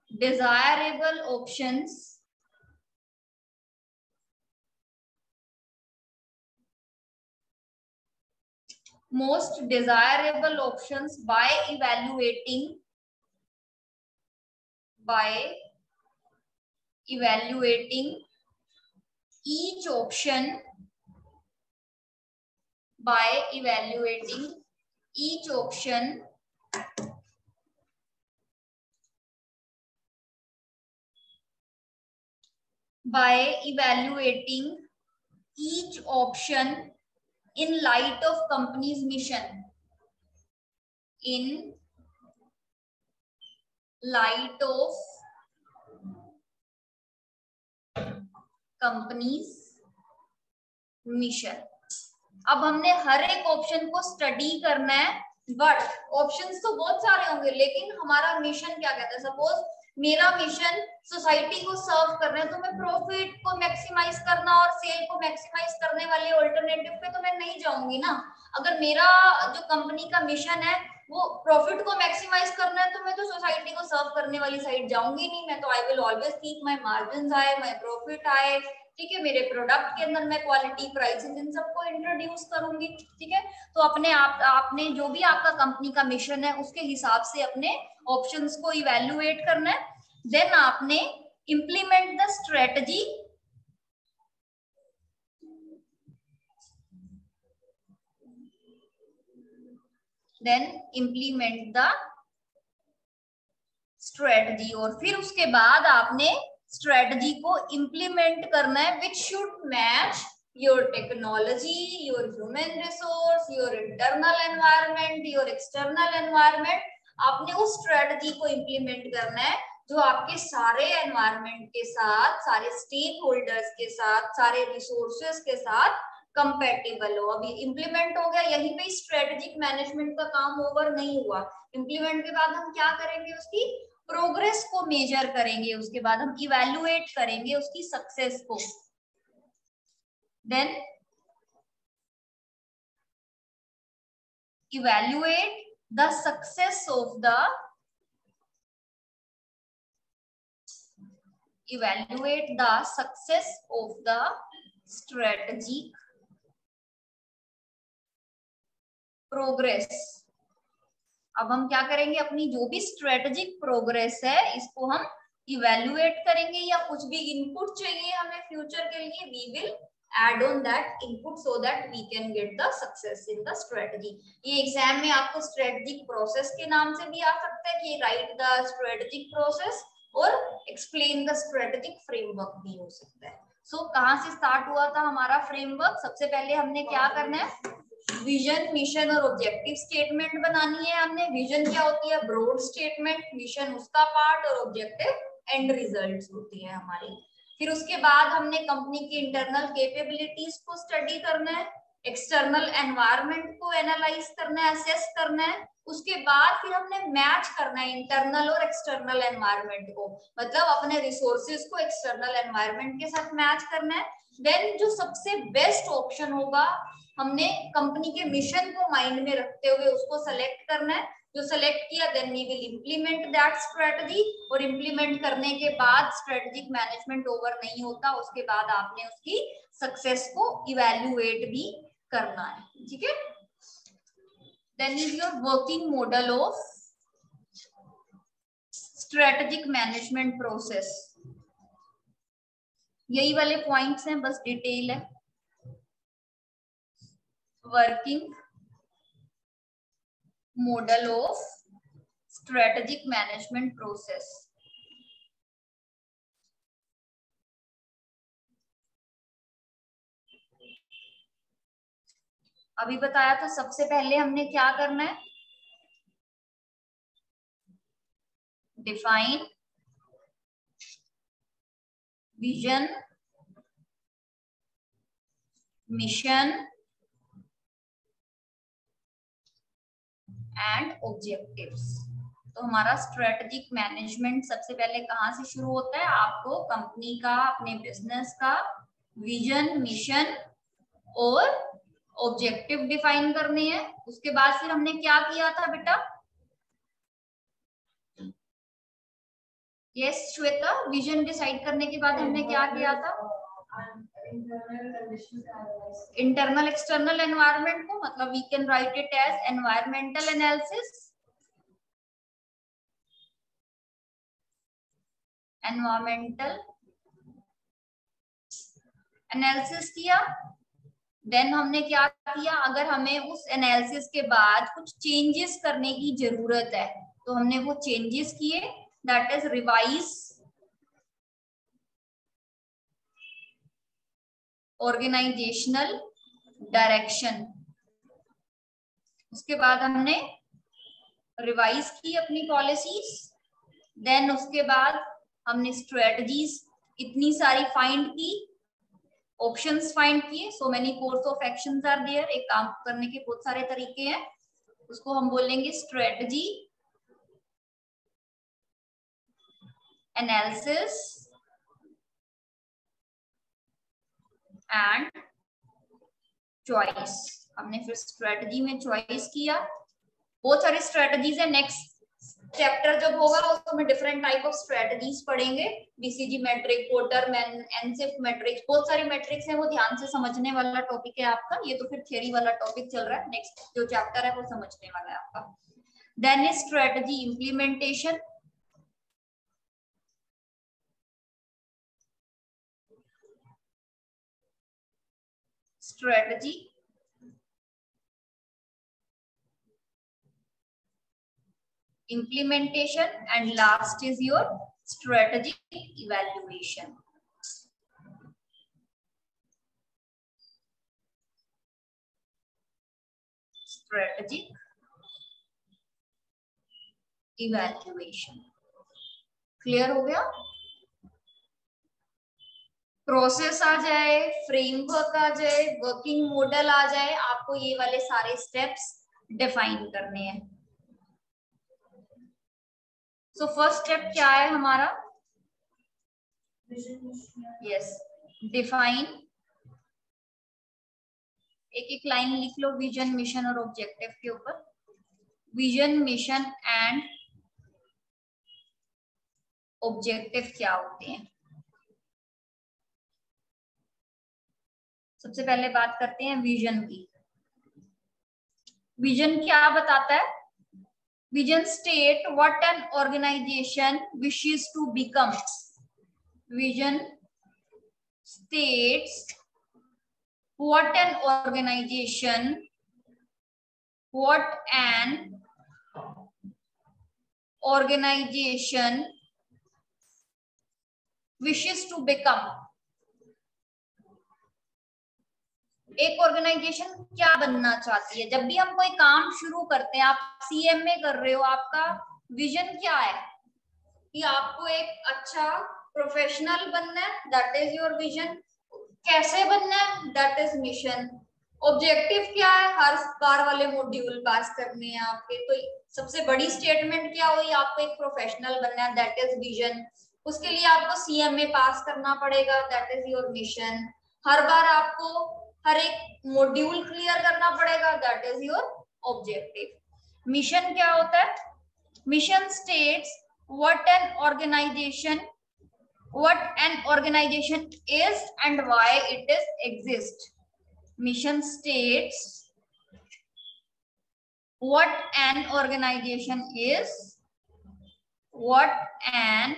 desirable options by evaluating each option in light of company's mission. In light of company's mission. अब हमने हर एक ऑप्शन को स्टडी करना है, बट ऑप्शंस तो बहुत सारे होंगे, लेकिन हमारा मिशन क्या कहता है. सपोज मेरा मिशन सोसाइटी को सर्व करना है, तो मैं प्रॉफिट को मैक्सिमाइज करना और सेल को मैक्सिमाइज करने वाले ऑल्टरनेटिव पे तो मैं नहीं जाऊंगी ना. अगर मेरा जो कंपनी का मिशन है वो प्रॉफिट को मैक्सिमाइज करना है, तो मैं तो सोसाइटी को सर्व करने वाली साइड जाऊंगी नहीं. मैं तो I will always keep my margins high, my profit high. ठीक है, मेरे प्रोडक्ट के अंदर मैं क्वालिटी, प्राइसेस, इन सबको इंट्रोड्यूस करूंगी. ठीक है, तो अपने आपने जो भी आपका कंपनी का मिशन है उसके हिसाब से अपने ऑप्शंस को इवैल्यूएट करना है. देन आपने इम्प्लीमेंट द स्ट्रेटजी. और फिर उसके बाद आपने स्ट्रेटजी को इम्प्लीमेंट करना है, which should match your technology, your human resource, your internal environment, your external environment. आपने उस स्ट्रेटजी को इम्प्लीमेंट करना है जो आपके सारे एनवायरनमेंट के साथ, सारे स्टेक होल्डर्स के साथ, सारे रिसोर्सेस के साथ कंपैटिबल हो. अभी इम्प्लीमेंट हो गया, यहीं पे स्ट्रेटेजिक मैनेजमेंट का काम ओवर नहीं हुआ. इम्प्लीमेंट के बाद हम क्या करेंगे, उसकी प्रोग्रेस को मेजर करेंगे. उसके बाद हम इवैल्यूएट करेंगे उसकी सक्सेस को. Then evaluate the success of the strategic progress. अब हम क्या करेंगे, अपनी जो भी स्ट्रेटेजिक प्रोग्रेस है इसको हम इवैल्यूएट करेंगे, या कुछ भी इनपुट चाहिए हमें फ्यूचर के लिए, we will add on that input so that we can get the success in the strategy. ये एग्जाम में आपको स्ट्रेटेजिक प्रोसेस के नाम से भी आ सकता है कि राइट द स्ट्रेटेजिक प्रोसेस, और एक्सप्लेन द स्ट्रेटेजिक फ्रेमवर्क भी हो सकता है. सो कहाँ से स्टार्ट हुआ था हमारा फ्रेमवर्क. सबसे पहले हमने क्या करना है, विजन, मिशन और ऑब्जेक्टिव स्टेटमेंट बनानी है. हमने विजन क्या होती है, ब्रॉड स्टेटमेंट, मिशन उसका पार्ट, और ऑब्जेक्टिव एंड रिजल्ट्स होती है हमारी. फिर उसके बाद हमने कंपनी की इंटरनल कैपेबिलिटीज को स्टडी करना है, एक्सटर्नल एनवायरनमेंट को एनालाइज करना है, असेस करना है. उसके बाद फिर हमने मैच करना है इंटरनल और एक्सटर्नल एनवायरनमेंट को, मतलब अपने रिसोर्सेज को एक्सटर्नल एनवायरनमेंट के साथ मैच करना है. देन जो सबसे बेस्ट ऑप्शन होगा, हमने कंपनी के मिशन को माइंड में रखते हुए उसको सेलेक्ट करना है. जो सेलेक्ट किया, then we will implement that strategy. और इम्प्लीमेंट करने के बाद स्ट्रेटेजिक मैनेजमेंट ओवर नहीं होता, उसके बाद आपने उसकी सक्सेस को इवैल्यूएट भी करना है. ठीक है, then is your working model of strategic management process. यही वाले पॉइंट्स हैं, बस डिटेल है. Working model of strategic management process. अभी बताया था सबसे पहले हमने क्या करना है, define vision, mission and objectives. तो हमारा स्ट्रेटेजिक मैनेजमेंट सबसे पहले कहाँ से शुरू होता है, आपको कंपनी का, अपने बिजनेस का विजन, मिशन और ऑब्जेक्टिव डिफाइन करने हैं। उसके बाद फिर हमने क्या किया था बेटा, यस श्वेता, विजन डिसाइड करने के बाद हमने क्या किया था, इंटरनल एक्सटर्नल एनवायरनमेंट को, मतलब we can write it as environmental analysis, environmental analysis किया। देन हमने क्या किया, अगर हमें उस एनालिसिस के बाद कुछ चेंजेस करने की जरूरत है तो हमने वो चेंजेस किए, that is revise organizational direction. उसके बाद हमने रिवाइज की अपनी पॉलिसीज, देन उसके बाद हमने स्ट्रेटजीज इतनी सारी फाइंड की, ऑप्शंस फाइंड किए, so many course of actions are there, एक काम करने के बहुत सारे तरीके हैं, उसको हम बोलेंगे स्ट्रेटजी, एनालिसिस एंड चॉइस। हमने फिर स्ट्रेटजी में चॉइस किया, बहुत सारी स्ट्रेटजीज है। नेक्स्ट चैप्टर जब होगा उसमें डिफरेंट टाइप ऑफ स्ट्रेटजीज पढ़ेंगे, बीसीजी मैट्रिक, पोर्टर एनसिफ मैट्रिक्स, बहुत सारी मैट्रिक्स है, वो ध्यान से समझने वाला टॉपिक है आपका। ये तो फिर थियरी वाला टॉपिक चल रहा है, नेक्स्ट जो चैप्टर है वो समझने वाला है आपका। Then is strategy implementation, strategy implementation, and last is your strategic evaluation. Strategic evaluation clear हो गया? प्रोसेस आ जाए, फ्रेमवर्क आ जाए, वर्किंग मॉडल आ जाए, आपको ये वाले सारे स्टेप्स डिफाइन करने हैं। सो फर्स्ट स्टेप क्या है हमारा, यस डिफाइन, एक एक लाइन लिख लो विजन, मिशन और ऑब्जेक्टिव के ऊपर। विजन, मिशन एंड ऑब्जेक्टिव क्या होते हैं? सबसे पहले बात करते हैं विजन की। विजन क्या बताता है? Vision state what an organization wishes to become. Vision states what an organization wishes to become. एक ऑर्गेनाइजेशन क्या बनना चाहती है? जब भी हम कोई काम शुरू करते हैं, आप सीएमए कर रहे हो, आपका विजन क्या है कि आपको एक अच्छा प्रोफेशनल बनना है, दैट इज योर विजन। कैसे बनना है, दैट इज मिशन। ऑब्जेक्टिव क्या है? हर बार वाले मॉड्यूल पास करने हैं आपके। तो सबसे बड़ी स्टेटमेंट क्या हुई, आपको एक प्रोफेशनल बनना है, दैट इज विजन। उसके लिए आपको सीएमए पास करना पड़ेगा, दैट इज योर मिशन। हर बार आपको हर एक मॉड्यूल क्लियर करना पड़ेगा, that is your objective. Mission क्या होता है? Mission states what an organization is and why it is exist. Mission states what an organization is, what an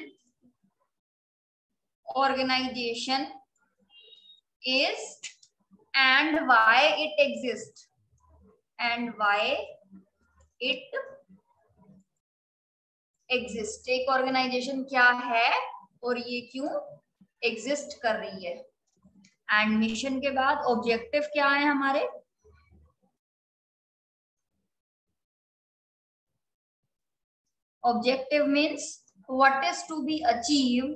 organization is and why it exists, and why it exist. एक organisation क्या है और ये क्यों exist कर रही है। And mission के बाद ऑब्जेक्टिव क्या है हमारे, objective means what is to be achieved,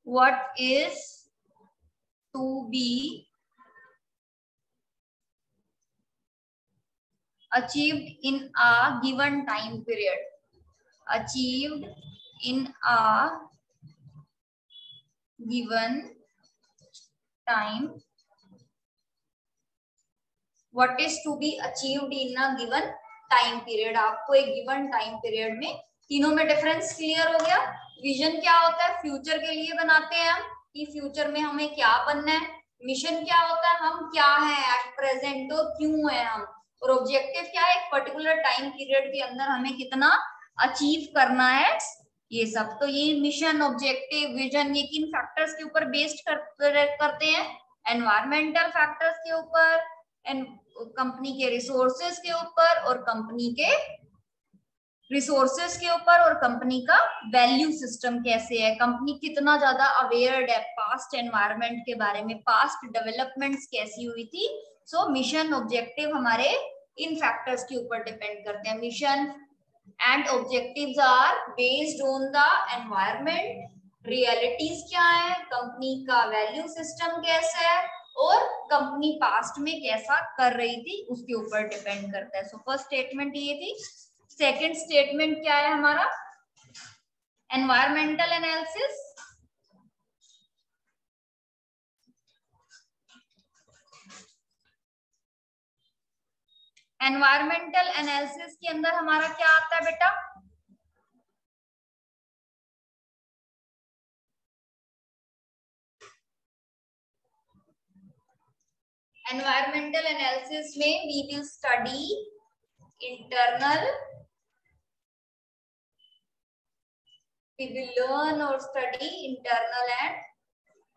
what is to be achieved in a given time period, achieved in a given time, what is to be achieved in a given time period. आपको एक given time period में तीनों में difference clear हो गया। Vision क्या होता है, फ्यूचर के लिए बनाते हैं हम कि फ्यूचर में हमें क्या बनना है। मिशन क्या होता है, हम क्या है एट प्रेजेंट और क्यों है हम। और ऑब्जेक्टिव क्या है, एक पर्टिकुलर टाइम पीरियड के अंदर हमें कितना अचीव करना है, ये सब। तो ये मिशन, ऑब्जेक्टिव, विजन, ये किन फैक्टर्स के ऊपर बेस्ड करते हैं, एनवायरमेंटल फैक्टर्स के ऊपर, कंपनी के रिसोर्सेज के ऊपर और कंपनी के रिसोर्सेज के ऊपर और कंपनी का वैल्यू सिस्टम कैसे है, कंपनी कितना ज्यादा अवेयर्ड है पास्ट एनवायरनमेंट के बारे में, पास्ट डेवलपमेंट्स कैसी हुई थी। सो मिशन ऑब्जेक्टिव हमारे इन फैक्टर्स के ऊपर डिपेंड करते हैं। Mission and objectives are based on the environment, realities क्या है, कंपनी का वैल्यू सिस्टम कैसा है और कंपनी पास्ट में कैसा कर रही थी उसके ऊपर डिपेंड करता है। सो फर्स्ट स्टेटमेंट ये थी। सेकंड स्टेटमेंट क्या है हमारा, एनवायरमेंटल एनालिसिस। एनवायरमेंटल एनालिसिस के अंदर हमारा क्या आता है बेटा, एनवायरमेंटल एनालिसिस में we will study internal, we will learn or study internal and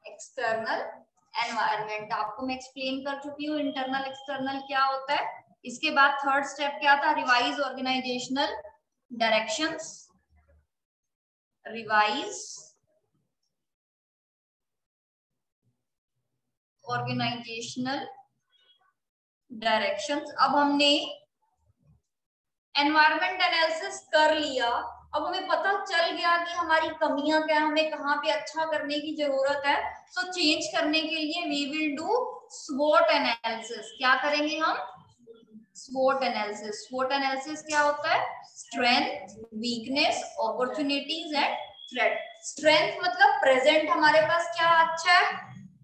external environment। आपको मैं एक्सप्लेन कर चुकी हूँ इंटरनल एक्सटर्नल क्या होता है। इसके बाद थर्ड स्टेप क्या था, revise organizational directions, revise organizational directions. अब हमने एनवायरमेंट एनालिसिस कर लिया, अब हमें पता चल गया कि हमारी कमियां क्या है, हमें कहाँ पे अच्छा करने की जरूरत है। सो चेंज करने के लिए वी विल डू स्वॉट एनालिसिस। क्या करेंगे हम, स्वॉट एनालिसिस। स्वॉट एनालिसिस क्या होता है, strength, weakness, opportunities and threat. Strength मतलब प्रेजेंट हमारे पास क्या अच्छा है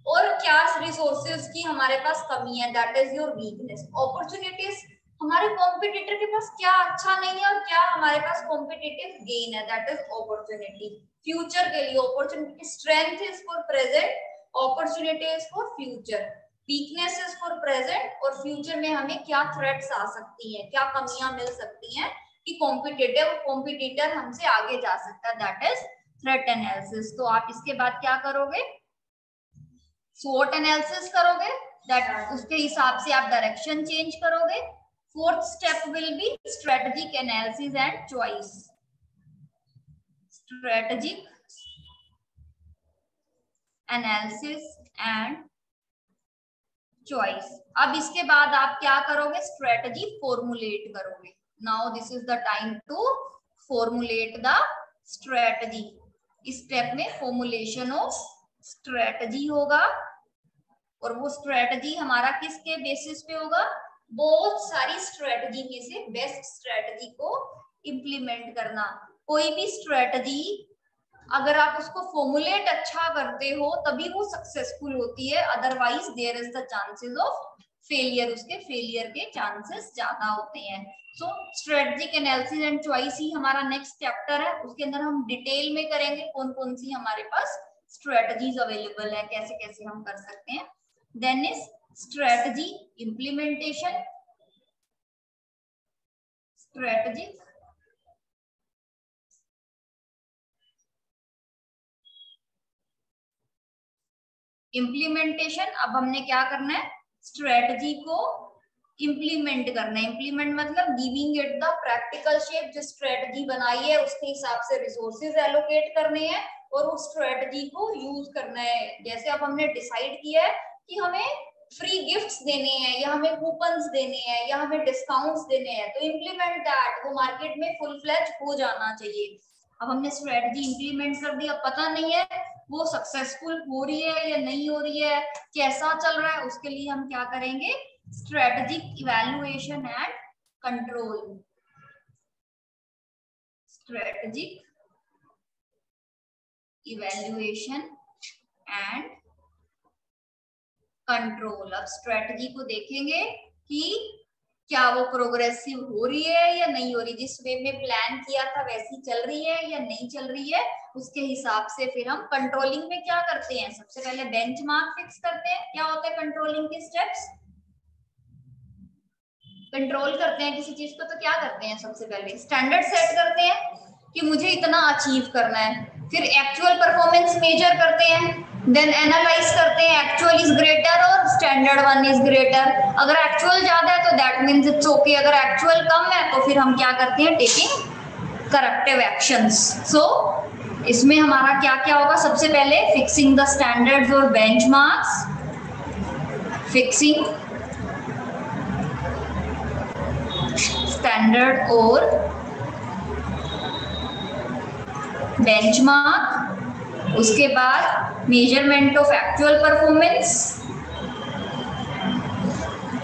और क्या रिसोर्सेज की हमारे पास कमी है, that is your weakness. Opportunities हमारे कॉम्पिटिटर के पास क्या अच्छा नहीं है और क्या हमारे पास कॉम्पिटिटिव गेन है, दैट इज अपॉर्चुनिटी। फ्यूचर के लिए opportunity, strength is for present, opportunity is for future, weakness is for present और फ्यूचर में हमें क्या थ्रेट्स आ सकती हैं, क्या कमियां मिल सकती हैं कि कॉम्पिटिटर हमसे आगे जा सकता है, दैट इज थ्रेट एनालिसिस। तो आप इसके बाद क्या करोगे, स्वॉट एनालिसिस करोगे, दैट उसके हिसाब से आप डायरेक्शन चेंज करोगे। Fourth step will be strategic analysis and choice. Strategic analysis and choice. अब इसके बाद आप क्या करोगे, स्ट्रेटजी फॉर्मुलेट करोगे। Now this is the time to formulate the strategy. इस स्टेप में फॉर्मुलेशन ऑफ स्ट्रेटजी होगा और वो स्ट्रेटजी हमारा किसके बेसिस पे होगा, बहुत सारी स्ट्रेटजी में से बेस्ट स्ट्रेटजी को इम्प्लीमेंट करना। कोई भी स्ट्रेटजी अगर आप उसको फॉर्मुलेट अच्छा करते हो तभी वो सक्सेसफुल होती है, otherwise there is the chances of failure, उसके फेलियर के चांसेस ज्यादा होते हैं। So strategic analysis and choice ही हमारा नेक्स्ट चैप्टर है, उसके अंदर हम डिटेल में करेंगे कौन कौन सी हमारे पास स्ट्रेटजीज अवेलेबल है, कैसे कैसे हम कर सकते हैं। Then is strategy implementation, strategic implementation. अब हमने क्या करना है, स्ट्रेटजी को इम्प्लीमेंट करना है। इम्प्लीमेंट मतलब giving it the practical shape. जो स्ट्रेटजी बनाई है उसके हिसाब से रिसोर्सेज एलोकेट करने हैं और उस स्ट्रेटजी को यूज करना है। जैसे अब हमने डिसाइड किया है कि हमें फ्री गिफ्ट्स देने हैं या हमें कूपन्स देने हैं या हमें डिस्काउंट्स देने हैं, तो इम्प्लीमेंट दैट, वो मार्केट में फुल फ्लेज हो जाना चाहिए। अब हमने स्ट्रेटजी इम्प्लीमेंट कर दी, अब पता नहीं है वो सक्सेसफुल हो रही है या नहीं हो रही है, कैसा चल रहा है, उसके लिए हम क्या करेंगे, strategic evaluation and control. Strategic evaluation and control. अब स्ट्रेटजी को देखेंगे कि क्या वो प्रोग्रेसिव हो रही है या नहीं हो रही, जिस वे में प्लान किया था वैसी चल रही है या नहीं चल रही है, उसके हिसाब से फिर हम कंट्रोलिंग में क्या करते हैं, सबसे पहले बेंचमार्क फिक्स करते हैं। क्या होते हैं कंट्रोलिंग के स्टेप्स? कंट्रोल करते हैं किसी चीज को तो क्या करते हैं, सबसे पहले स्टैंडर्ड सेट करते हैं कि मुझे इतना अचीव करना है, फिर एक्चुअल परफॉर्मेंस मेजर करते हैं, देन एनालाइज करते हैं एक्चुअल इज ग्रेटर और स्टैंडर्ड वन इज ग्रेटर। अगर एक्चुअल ज्यादा है तो दैट मींस इट्स ओके, अगर एक्चुअल कम है तो फिर हम क्या करते हैं, टेकिंग करेक्टिव एक्शंस। सो इसमें हमारा क्या क्या होगा, सबसे पहले फिक्सिंग द स्टैंडर्ड्स और बेंचमार्क्स, फिक्सिंग स्टैंडर्ड और बेंचमार्क, उसके बाद measurement of actual performance,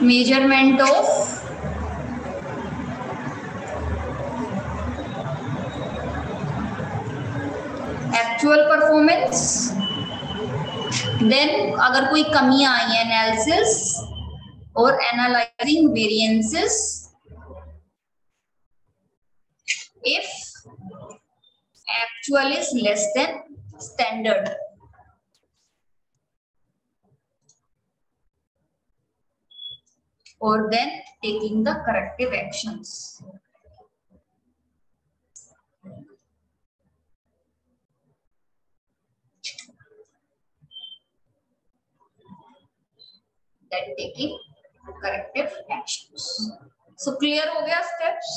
measurement of actual performance, then अगर कोई कमियां आई है एनालिसिस और analysing variances if actual is less than standard. Or then taking the corrective actions. Then taking corrective actions. So clear हो गया steps?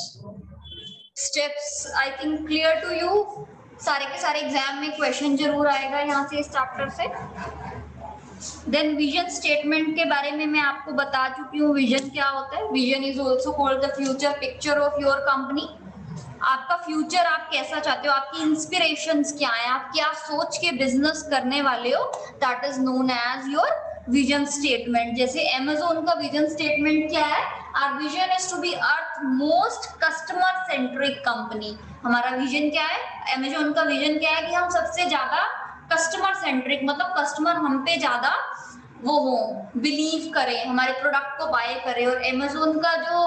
Steps I think clear to you. सारे के सारे एग्जाम में क्वेश्चन जरूर आएगा यहाँ से, इस चैप्टर से। देन विजन स्टेटमेंट के बारे में मैं आपको बता चुकी हूँ, विजन क्या होता है। Vision is also called the future picture of your company. आपका फ्यूचर आप कैसा चाहते हो, आपकी इंस्पिरेशंस क्या है, आप क्या सोच के बिजनेस करने वाले हो, that is known as your vision statement. जैसे अमेज़न का विजन स्टेटमेंट क्या है, our vision is to be earth most customer centric company. हमारा विजन क्या है, अमेज़न का विजन क्या है कि हम सबसे ज्यादा कस्टमर सेंट्रिक, मतलब कस्टमर हम पे ज्यादा वो बिलीव करें, हमारे प्रोडक्ट को बाय करें। और अमेज़न का जो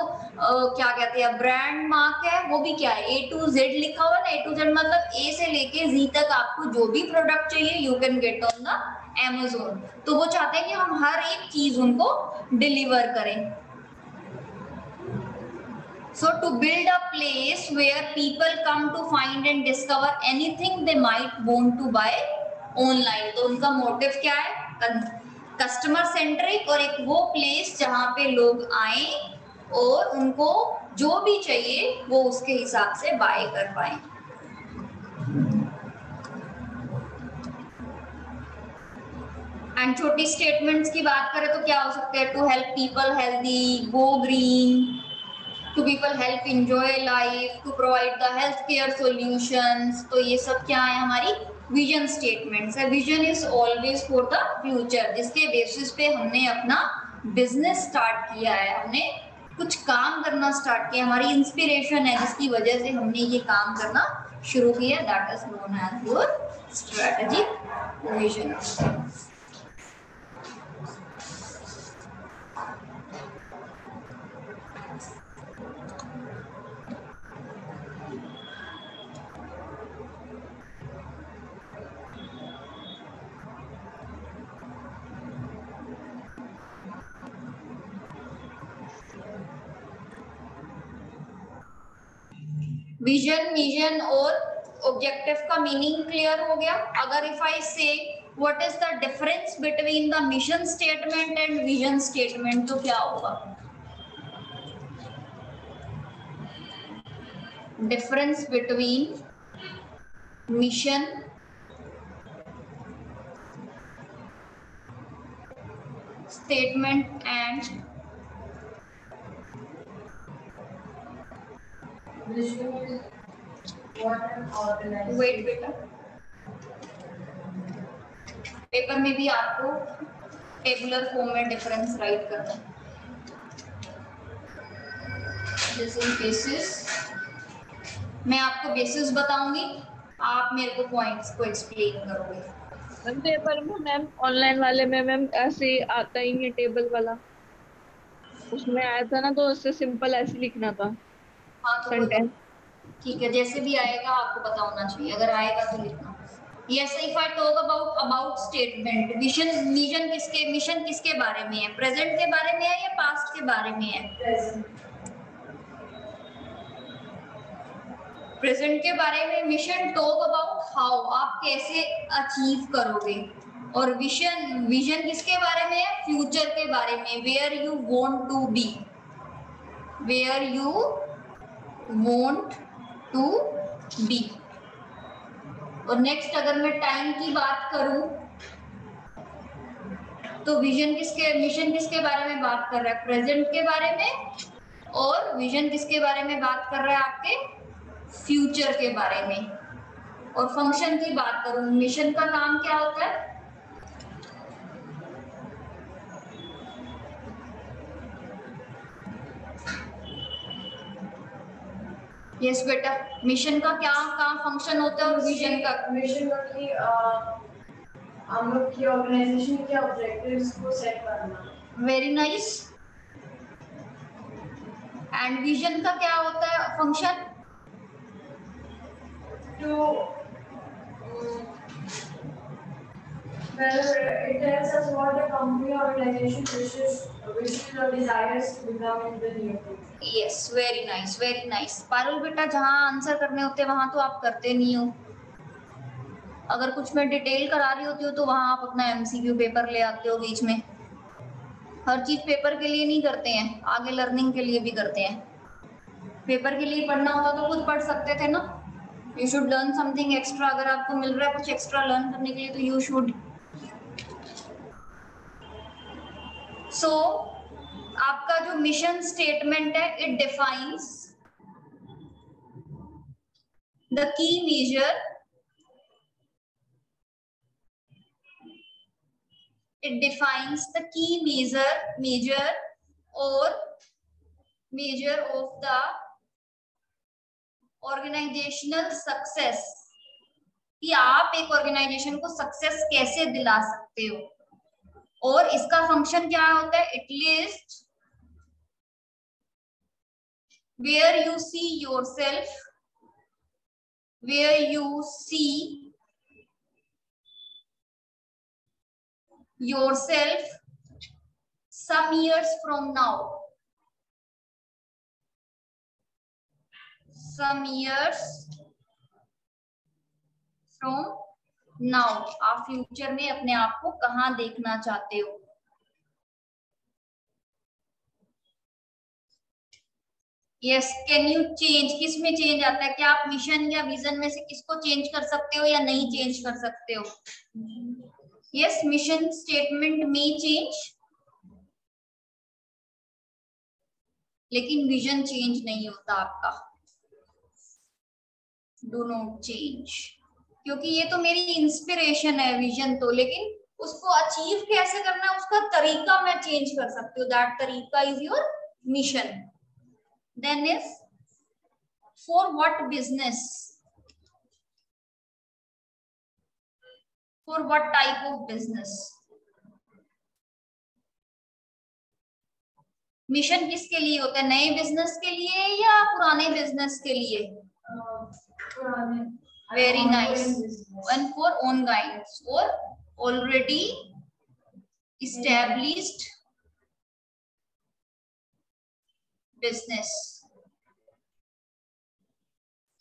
क्या कहते हैं ब्रांड मार्क है, वो भी क्या है, A to Z लिखा हुआ है। A to Z मतलब A से लेके Z तक आपको जो भी प्रोडक्ट चाहिए you can get on the Amazon. तो वो चाहते हैं कि हम हर एक चीज उनको डिलीवर करें। So to build a place where people come to find and discover anything they might want to buy online। तो उनका मोटिव क्या है, कस्टमर सेंट्रिक, और एक वो प्लेस जहां पे लोग आए और उनको जो भी चाहिए वो उसके हिसाब से बाय कर पाए। एंड छोटी स्टेटमेंट्स की बात करें तो क्या हो सकते हैं, to help people healthy, go green, to people help enjoy life, to provide the healthcare solutions। तो ये सब क्या है, हमारी विजन स्टेटमेंट्स है। Vision is always for the future, जिसके बेसिस पे हमने अपना बिजनेस स्टार्ट किया है, हमने कुछ काम करना स्टार्ट किया, हमारी इंस्पिरेशन है जिसकी वजह से हमने ये काम करना शुरू किया, that is known as your strategic vision. Vision, mission और ऑब्जेक्टिव का मीनिंग क्लियर हो गया। अगर if I say what is the difference between the mission statement and vision statement, तो क्या होगा, difference between mission, statement and Vision is what an organization. wait बेटा, paper में भी आपको टेबुलर फॉर्म में डिफरेंस राइट करना है। दिस इज बेसिस, मैं आपको बेसिस बताऊंगी, आप मेरे को पॉइंट्स को एक्सप्लेन करोगे। मैम पेपर में मैम ऑनलाइन वाले में मैम ऐसे ही आता ही नहीं टेबल वाला, उसमें आया था ना तो उससे सिंपल ऐसे लिखना था हाँ तो सेंटेंस। ठीक है, जैसे भी आएगा आपको पता होना चाहिए, अगर आएगा तो लिखना। Yes, if I talk about statement, mission किसके बारे में है? प्रेजेंट के बारे में है या पास्ट के बारे में है? प्रेजेंट के बारे में। मिशन टॉक अबाउट हाउ, आप कैसे अचीव करोगे। और विजन किसके बारे में है? फ्यूचर के बारे में, where you want to be, where you want to be. और नेक्स्ट अगर मैं टाइम की बात करूं तो मिशन किसके बारे में बात कर रहा है? प्रेजेंट के बारे में। और विजन किसके बारे में बात कर रहा है? आपके फ्यूचर के बारे में। और फंक्शन की बात करूं, मिशन का काम क्या होता है? यस बेटा, मिशन का क्या काम फंक्शन होता है और विजन का? मिशन का कि हम लोग की ऑर्गेनाइजेशन के ऑब्जेक्टिव्स को सेट करना। Very nice. एंड विजन का क्या होता है function? To well, it tells us what the company or organization wishes or desires to become in the near future. Yes, very nice, very nice. Parul बेटा, जहां answer करने होते हैं वहां तो आप करते नहीं हो। अगर कुछ मैं डिटेल करा रही होती हूँ तो वहां आप अपना एमसीक्यू पेपर ले आते हो बीच में। हर चीज पेपर के लिए नहीं करते हैं, आगे लर्निंग के लिए भी करते हैं। पेपर के लिए पढ़ना होता तो खुद पढ़ सकते थे ना। You should learn something extra, अगर आपको मिल रहा है कुछ एक्स्ट्रा लर्न करने के लिए तो यू शुड। सो आपका जो मिशन स्टेटमेंट है, it defines the key major, it defines the key measure of the organizational success, कि आप एक ऑर्गेनाइजेशन को सक्सेस कैसे दिला सकते हो। और इसका फंक्शन क्या होता है? It list where you see yourself, where you see yourself some years from now, some years from now, आप फ्यूचर में अपने आप को कहां देखना चाहते हो। यस, कैन यू चेंज, किस में चेंज आता है? क्या आप मिशन या विजन में से किसको चेंज कर सकते हो या नहीं चेंज कर सकते हो? यस, मिशन स्टेटमेंट में चेंज, लेकिन विजन चेंज नहीं होता आपका। डू नॉट चेंज, क्योंकि ये तो मेरी इंस्पिरेशन है विजन तो, लेकिन उसको अचीव कैसे करना है उसका तरीका मैं चेंज कर सकती हूँ। दैट तरीका is your mission. Then is for what business, for what type of business? Mission किसके लिए होता है? नए बिजनेस के लिए या पुराने बिजनेस के लिए? Very nice. And for own guidance, for already established business,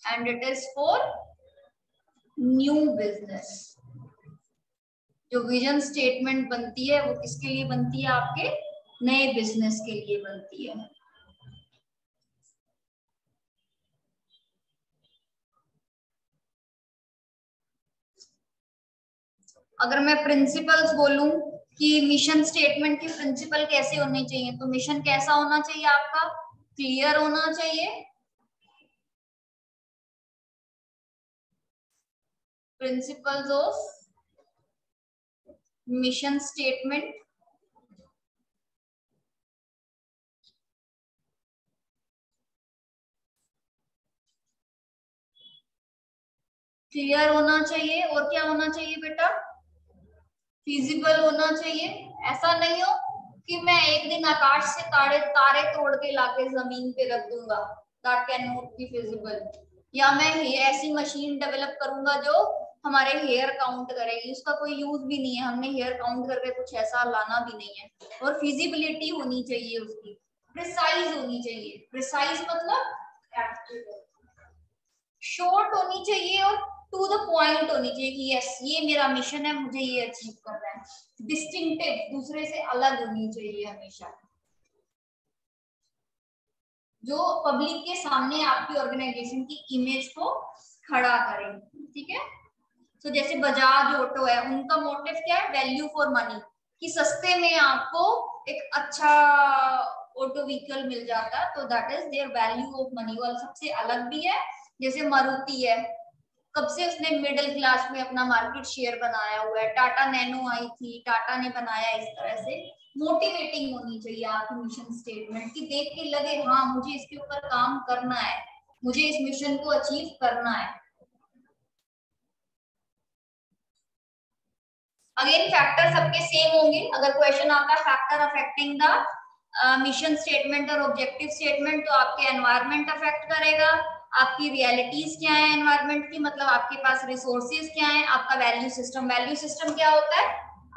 and it is for new business। जो विजन स्टेटमेंट बनती है वो किसके लिए बनती है? आपके नए बिजनेस के लिए बनती है। अगर मैं प्रिंसिपल्स बोलूं कि मिशन स्टेटमेंट के प्रिंसिपल कैसे होने चाहिए, तो मिशन कैसा होना चाहिए आपका? क्लियर होना चाहिए। Principles of mission statement clear होना चाहिए। और क्या होना चाहिए बेटा? फिजिबल होना चाहिए। ऐसा नहीं हो कि मैं एक दिन आकाश से तारे तारे तोड़ के लाके जमीन पे रख दूंगा, that can not be feasible. या मैं ऐसी मशीन डेवलप करूंगा जो हमारे हेयर काउंट करेगी, उसका कोई यूज भी नहीं है, हमने हेयर काउंट करके कुछ ऐसा लाना भी नहीं है। और फिजिबिलिटी होनी चाहिए उसकी, प्रिसाइज होनी चाहिए। प्रिसाइज मतलब शॉर्ट होनी चाहिए और टू द पॉइंट होनी चाहिए कि यस ये मेरा मिशन है, मुझे ये अचीव करना है। डिस्टिंक्टिव, दूसरे से अलग होनी चाहिए हमेशा, जो पब्लिक के सामने आपकी ऑर्गेनाइजेशन की इमेज को खड़ा करे। ठीक है, तो जैसे बजाज ऑटो है, उनका मोटिव क्या है? वैल्यू फॉर मनी, कि सस्ते में आपको एक अच्छा ऑटो व्हीकल मिल जाता है, तो that is their value of money. वो सबसे अलग भी है। जैसे मारुति है, कब से उसने मिडिल क्लास में अपना मार्केट शेयर बनाया हुआ है। टाटा नैनो आई थी, टाटा ने बनाया। इस तरह से मोटिवेटिंग होनी चाहिए आपकी मिशन स्टेटमेंट, कि देख के लगे हाँ मुझे इसके ऊपर काम करना है, मुझे इस मिशन को अचीव करना है। अगेन फैक्टर सबके सेम होंगे। अगर क्वेश्चन आता है factor affecting the mission statement और ऑब्जेक्टिव स्टेटमेंट, तो आपके एनवायरनमेंट अफेक्ट करेगा। आपकी रियलिटीज क्या है एनवायरनमेंट की, मतलब आपके पास रिसोर्सेज क्या है। आपका वैल्यू सिस्टम, वैल्यू सिस्टम क्या होता है?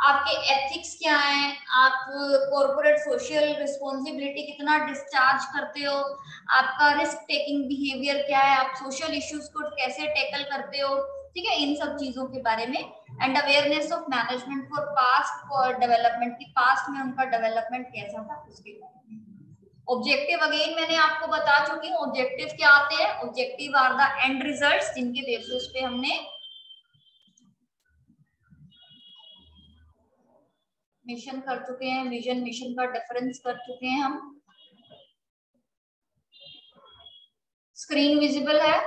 आपके एथिक्स क्या है, आप कॉर्पोरेट सोशल रिस्पॉन्सिबिलिटी कितना डिस्चार्ज करते हो, आपका रिस्क टेकिंग बिहेवियर क्या है, आप सोशल इश्यूज को कैसे टैकल करते हो। ठीक है, इन सब चीजों के बारे में। And awareness of management for past for development, की पास्ट में उनका डेवलपमेंट कैसा था उसके बारे में। ऑब्जेक्टिव अगेन मैंने आपको बता चुकी हूँ। ऑब्जेक्टिव क्या आते हैं? Objective are the end results, जिनके बेसिस पे हमने मिशन कर चुके हैं। विजन मिशन का डिफरेंस कर चुके हैं हम। स्क्रीन विजिबल है?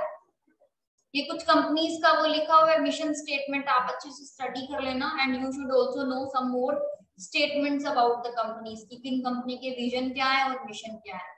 ये कुछ कंपनीज का वो लिखा हुआ है मिशन स्टेटमेंट, आप अच्छे से स्टडी कर लेना। And you should also know some more statements about the companies, की किन कंपनी के विजन क्या है और मिशन क्या है।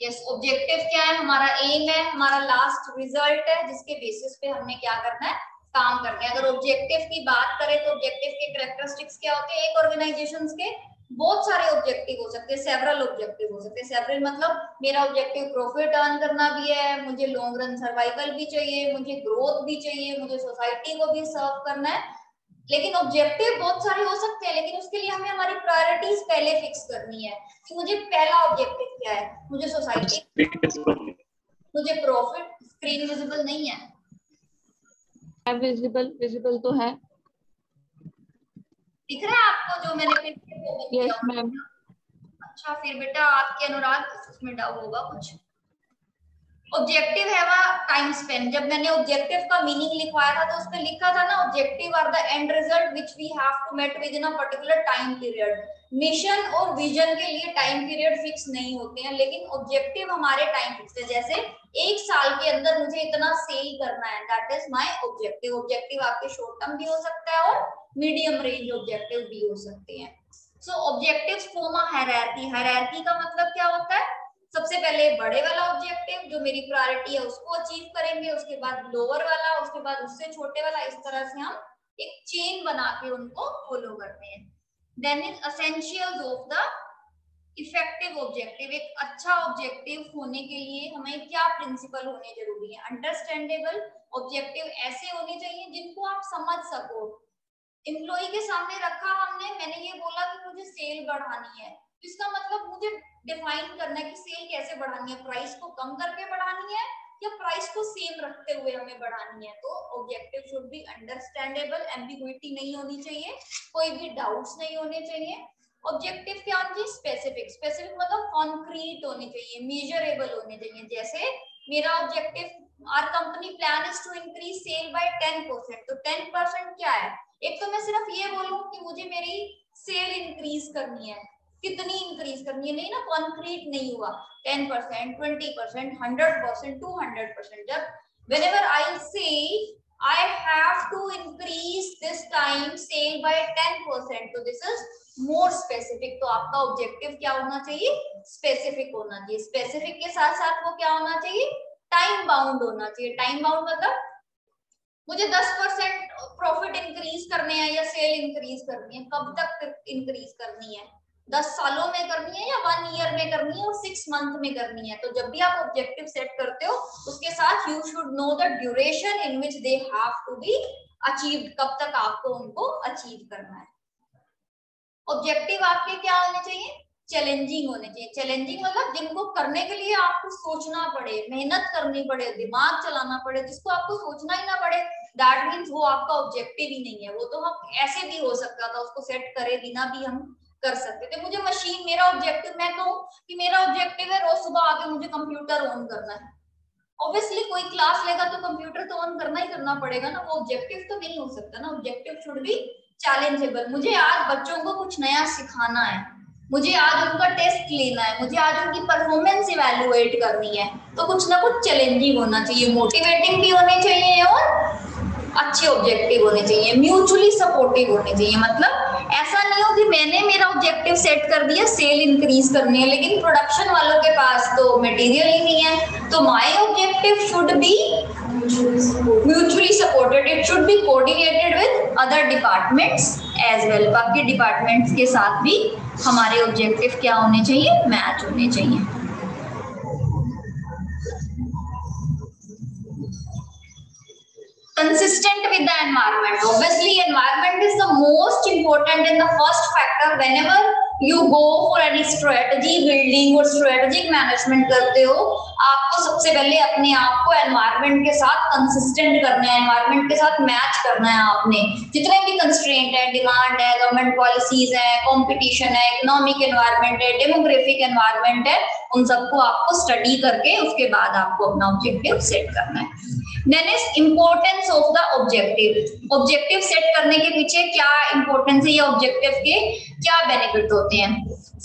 यस, ऑब्जेक्टिव क्या है? हमारा एम है, हमारा लास्ट रिजल्ट है, जिसके बेसिस पे हमने क्या करना है? काम करना है। अगर ऑब्जेक्टिव की बात करें तो ऑब्जेक्टिव के कैरेक्टरिस्टिक्स क्या होते हैं? एक ऑर्गेनाइजेशंस के बहुत सारे ऑब्जेक्टिव हो सकते हैं, सेवरल ऑब्जेक्टिव हो सकते हैं। सेवरल मतलब मेरा ऑब्जेक्टिव प्रॉफिट अर्न करना भी है, मुझे लॉन्ग रन सर्वाइवल भी चाहिए, मुझे ग्रोथ भी चाहिए, मुझे सोसाइटी को भी सर्व करना है। लेकिन ऑब्जेक्टिव बहुत सारे हो सकते हैं, लेकिन उसके लिए हमें हमारी प्रायोरिटीज पहले फिक्स करनी है कि मुझे पहला ऑब्जेक्टिव क्या है। मुझे सोसाइटी, मुझे प्रॉफिट। स्क्रीन विजिबल नहीं है? विजिबल, विजिबल तो है। दिख रहा है आपको जो मैंने पिक्चर को ओपन किया? Yes ma'am. अच्छा, फिर बेटा आपके अनुराग उसमें डाउट होगा कुछ। ऑब्जेक्टिव है वह टाइम स्पेन। जब मैंने ऑब्जेक्टिव का मीनिंग लिखवाया था तो उसमें लिखा था ना, objective are the end result which we have to met with in a particular time period. Mission और विजन के लिए टाइम पीरियड फिक्स नहीं होते हैं, लेकिन ऑब्जेक्टिव हमारे टाइम फिक्स है। जैसे एक साल के अंदर मुझे इतना सेल करना है, that is my objective. Objective आपके शॉर्ट टर्म भी हो सकता है और मीडियम रेंज ऑब्जेक्टिव भी हो सकते हैं। So objectives form a hierarchy. Hierarchy का मतलब क्या होता है? सबसे पहले बड़े वाला ऑब्जेक्टिव जो मेरी प्रायोरिटी है उसको अचीव करेंगे, उसके बाद लोअर वाला, उसके बाद उससे छोटे वाला। इस तरह से हम एक चेन बना के उनको फॉलो करते हैं। Then is essentials of the effective objective. एक अच्छा ऑब्जेक्टिव होने के लिए हमें क्या प्रिंसिपल होने जरूरी है? अंडरस्टैंडेबल ऑब्जेक्टिव ऐसे होने चाहिए जिनको आप समझ सको। एम्प्लॉय के सामने रखा हमने, मैंने ये बोला कि मुझे सेल बढ़ानी है, तो इसका मतलब मुझे डिफाइन करना है कि सेल कैसे बढ़ानी है। प्राइस को कम करके बढ़ानी है या प्राइस को सेम रखते हुए हमें बढ़ानी है। तो objective should B understandable, ambiguity नहीं होनी चाहिए, कोई भी डाउट्स नहीं होने चाहिए। ऑब्जेक्टिव क्या होना चाहिए? स्पेसिफिक। स्पेसिफिक मतलब कॉन्क्रीट होने चाहिए, मेजरेबल होने चाहिए। जैसे मेरा objective, our company plan is to increase sale by 10%, तो 10% क्या है? एक तो मैं सिर्फ ये बोलूं कि मुझे मेरी सेल इंक्रीज करनी है, कितनी इंक्रीज करनी है, नहीं ना, कॉन्क्रीट नहीं हुआ। 10%, 20%, 100%, 200%। जब whenever I say I have to increase this time sale by 10%, तो this is more specific। तो आपका ऑब्जेक्टिव क्या होना चाहिए? स्पेसिफिक होना चाहिए। स्पेसिफिक के साथ साथ वो क्या होना चाहिए? टाइम बाउंड होना चाहिए। टाइम बाउंड मतलब मुझे 10% प्रॉफिट इंक्रीज करने हैं या सेल इंक्रीज करनी है, कब तक इंक्रीज करनी है? 10 सालों में करनी है या 1 ईयर में करनी है और 6 मंथ में करनी है? तो जब भी आप ऑब्जेक्टिव सेट करते हो उसके साथ you should know the duration in which they have to be achieved, कब तक आपको उनको अचीव करना है। ऑब्जेक्टिव आपके क्या होने चाहिए? चैलेंजिंग होने चाहिए। चैलेंजिंग मतलब जिनको करने के लिए आपको सोचना पड़े, मेहनत करनी पड़े, दिमाग चलाना पड़े, जिसको आपको सोचना ही ना पड़े, दैट मीन्स वो आपका ऑब्जेक्टिव ही नहीं है। वो तो हम ऐसे भी हो सकता था, उसको सेट करे बिना भी हम कर सकते थे। मुझे मशीन, मेरा ऑब्जेक्टिव, मैं कहूँ कि मेरा ऑब्जेक्टिव है रोज सुबह आके मुझे कंप्यूटर ऑन करना है, ऑब्वियसली कोई क्लास लेगा तो कंप्यूटर तो ऑन करना ही करना पड़ेगा ना, वो ऑब्जेक्टिव तो नहीं हो सकता ना। Objective should B challengeable. मुझे आज बच्चों को कुछ नया सिखाना है, मुझे आज उनका टेस्ट लेना है, मुझे आज उनकी परफॉर्मेंस इवैल्यूएट करनी है, तो कुछ ना कुछ चैलेंजिंग होना चाहिए, मोटिवेटिंग भी होने चाहिए और अच्छे ऑब्जेक्टिव होने चाहिए, म्यूचुअली सपोर्टिव होने चाहिए। मतलब ऐसा नहीं हो कि मैंने मेरा ऑब्जेक्टिव सेट कर दिया सेल इंक्रीज करनी है, लेकिन प्रोडक्शन वालों के पास तो मटेरियल ही नहीं है। तो my objective should be mutually supported, it should be coordinated with other departments as well. बाकी डिपार्टमेंट्स के साथ भी हमारे ऑब्जेक्टिव क्या होने चाहिए? मैच होने चाहिए। Consistent with the environment. Obviously, environment is the most important and the first factor whenever you go for any strategy building or strategic management करते हो, आपको सबसे पहले अपने आप को environment के साथ consistent करना है, environment के साथ match करना है। आपने जितने भी constraint है, demand है, government policies है, competition है, economic environment है, demographic environment है, उन सबको आपको study करके उसके बाद आपको अपना objective set करना है। Then is importance of the objective. Objective set करने के पीछे क्या इंपॉर्टेंस है या ऑब्जेक्टिव के क्या बेनिफिट होते हैं?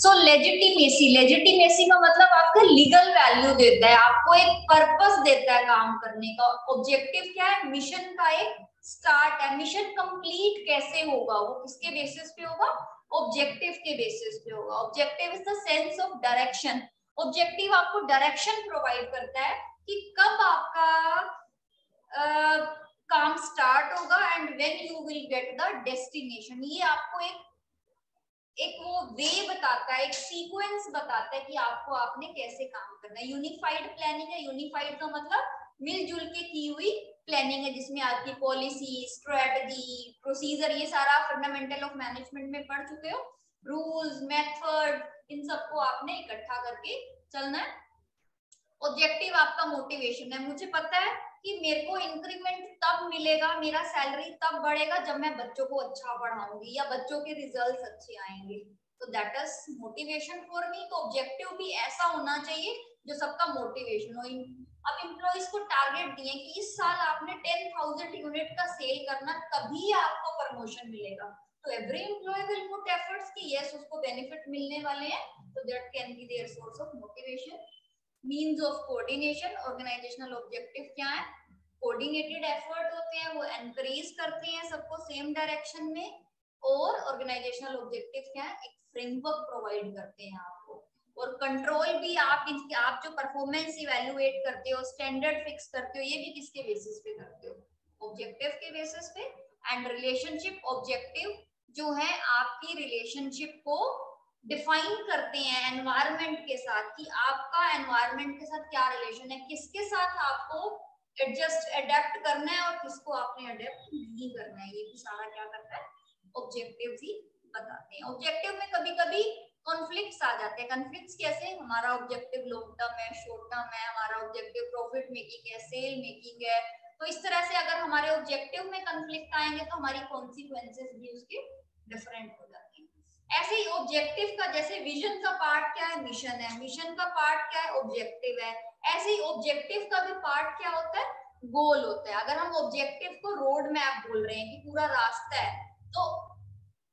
सो लेजिटिमेसी, लेजिटिमेसी का मतलब आपका लीगल वैल्यू देता है, आपको एक पर्पस देता है काम करने का। ऑब्जेक्टिव क्या है? मिशन का एक स्टार्ट है। मिशन कंप्लीट कैसे होगा? वो किसके बेसिस पे होगा? ऑब्जेक्टिव के बेसिस पे होगा। Objective is the sense of direction. Objective आपको डायरेक्शन प्रोवाइड करता है कि कब आपका काम स्टार्ट होगा and when you will get the destination. ये आपको एक वो वे बताता है, एक सीक्वेंस बताता है कि आपको आपने कैसे काम करना है। यूनिफाइड प्लानिंग है। यूनिफाइड का मतलब मिलजुल के की हुई प्लानिंग है, जिसमें आपकी पॉलिसी, स्ट्रेटजी, प्रोसीजर, ये सारा फंडामेंटल ऑफ मैनेजमेंट में पढ़ चुके हो, रूल्स, मेथड, इन सबको आपने इकट्ठा करके चलना है। ऑब्जेक्टिव आपका मोटिवेशन है। मुझे पता है कि मेरे को इंक्रीमेंट तब मिलेगा, मेरा सैलरी तब बढ़ेगा जब मैं बच्चों को अच्छा पढ़ाऊंगी या बच्चों के रिजल्ट्स अच्छे आएंगे, तो that is motivation for me. तो ऑब्जेक्टिव भी ऐसा होना चाहिए जो सबका मोटिवेशन हो। अब एम्प्लॉइज को टारगेट दिए कि इस साल आपने 10,000 यूनिट का सेल करना, तभी आपको प्रमोशन मिलेगा। तो every employee will put efforts कि यस उसको बेनिफिट मिलने वाले हैं, तो that can be there source of motivation. Means of coordination, organizational objective क्या है? कोऑर्डिनेटेड एफर्ट होते हैं, वो एनकरेज करते हैं सबको सेम डायरेक्शन में। और ऑर्गेनाइजेशनल ऑब्जेक्टिव क्या है? एक फ्रेमवर्क प्रोवाइड करते हैं आपको। और कंट्रोल भी आप जो परफॉर्मेंस इवैल्यूएट करते हो, स्टैंडर्ड फिक्स करते हो, ये भी किसके बेसिस पे करते हो? ऑब्जेक्टिव के बेसिस पे। एंड रिलेशनशिप ऑब्जेक्टिव जो है आपकी रिलेशनशिप को डिफाइन करते हैं एनवायरनमेंट के साथ, कि आपका एनवायरनमेंट के साथ क्या रिलेशन है, किसके साथ आपको अडेप्ट करना है और किसको आपने अडेप्ट नहीं करना है। ये भी सारा क्या करता है? ऑब्जेक्टिव्स ही बताते हैं। ऑब्जेक्टिव में कभी कभी कॉन्फ्लिक्ट्स आ जाते हैं। कॉन्फ्लिक्ट्स कैसे? हमारा ऑब्जेक्टिव लॉन्ग टर्म है, शॉर्ट टर्म है, हमारा ऑब्जेक्टिव प्रॉफिट मेकिंग है, सेल मेकिंग है। तो इस तरह से अगर हमारे ऑब्जेक्टिव में कॉन्फ्लिक्ट आएंगे तो हमारी कॉन्सिक्वेंसेस भी उसके डिफरेंट हो जाती हैं। ऐसे ही ऑब्जेक्टिव का, जैसे विजन का पार्ट क्या है, मिशन है, मिशन का पार्ट क्या है, ऑब्जेक्टिव है, ऐसे ही ऑब्जेक्टिव का भी पार्ट क्या होता है, गोल होता है। अगर हम ऑब्जेक्टिव को रोड मैप बोल रहे हैं कि पूरा रास्ता है, तो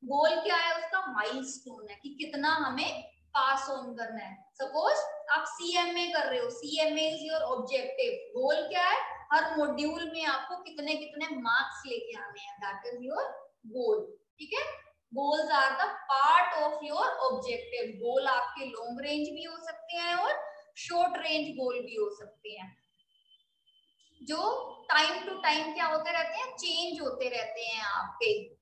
गोल क्या है उसका, माइलस्टोन है कि कितना हमें पास ऑन करना है। सपोज आप सीएमए कर रहे हो, सीएमए इज योर ऑब्जेक्टिव, गोल क्या है, हर मॉड्यूल में आपको कितने कितने मार्क्स लेके आने हैं, दैट इज योर गोल। ठीक है, goals are the part of your objective. Goal आपके लॉन्ग रेंज भी हो सकते हैं और शॉर्ट रेंज गोल भी हो सकते हैं, जो टाइम टू टाइम क्या होते रहते हैं, चेंज होते रहते हैं आपके।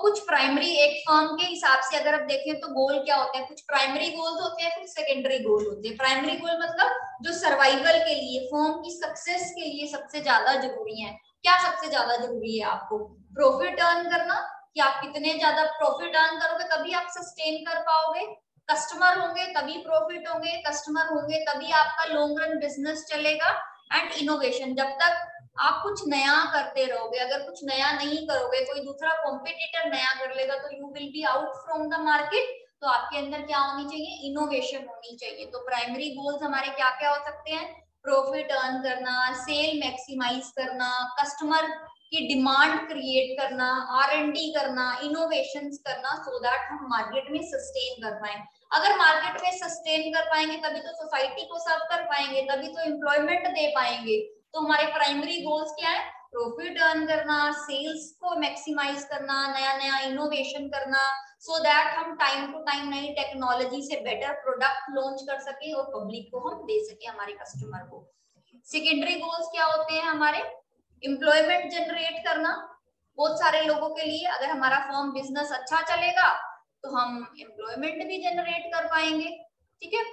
कुछ प्राइमरी, एक फर्म के हिसाब से अगर आप देखें तो गोल क्या होते हैं, कुछ प्राइमरी गोल्स होते हैं, कुछ सेकेंडरी गोल होते हैं। प्राइमरी गोल मतलब जो सर्वाइवल के लिए, फर्म की सक्सेस के लिए सबसे ज्यादा जरूरी है। क्या सबसे ज्यादा जरूरी है आपको, प्रॉफिट अर्न करना, कि आप कितने ज्यादा प्रॉफिट अर्न करोगे तभी आप सस्टेन कर पाओगे, कस्टमर होंगे तभी प्रॉफिट होंगे, कस्टमर होंगे तभी आपका लॉन्ग रन बिजनेस चलेगा, एंड इनोवेशन। जब तक आप कुछ नया करते रहोगे, अगर कुछ नया नहीं करोगे, कोई दूसरा कॉम्पिटिटर नया कर लेगा तो you will be out from the market. तो आपके अंदर क्या होनी चाहिए, इनोवेशन होनी चाहिए। तो प्राइमरी गोल्स हमारे क्या क्या हो सकते हैं, प्रॉफिट अर्न करना, सेल मैक्सिमाइज करना, कस्टमर की डिमांड क्रिएट करना, R&D करना, इनोवेशन करना, सो दैट हम मार्केट में सस्टेन कर पाए। अगर मार्केट में सस्टेन कर पाएंगे तभी तो सोसाइटी को सर्व कर पाएंगे, तभी तो एम्प्लॉयमेंट दे पाएंगे। तो हमारे प्राइमरी गोल्स क्या है, प्रॉफिट अर्न करना, सेल्स को मैक्सिमाइज करना, नया नया इनोवेशन करना, सो दैट हम टाइम टू टाइम नई टेक्नोलॉजी से बेटर प्रोडक्ट लॉन्च कर सके और पब्लिक को हम दे सके, हमारे कस्टमर को। सेकेंडरी गोल्स क्या होते हैं हमारे, एम्प्लॉयमेंट जनरेट करना बहुत सारे लोगों के लिए। अगर हमारा फर्म बिजनेस अच्छा चलेगा तो हम एम्प्लॉयमेंट भी जनरेट कर पाएंगे। ठीक है,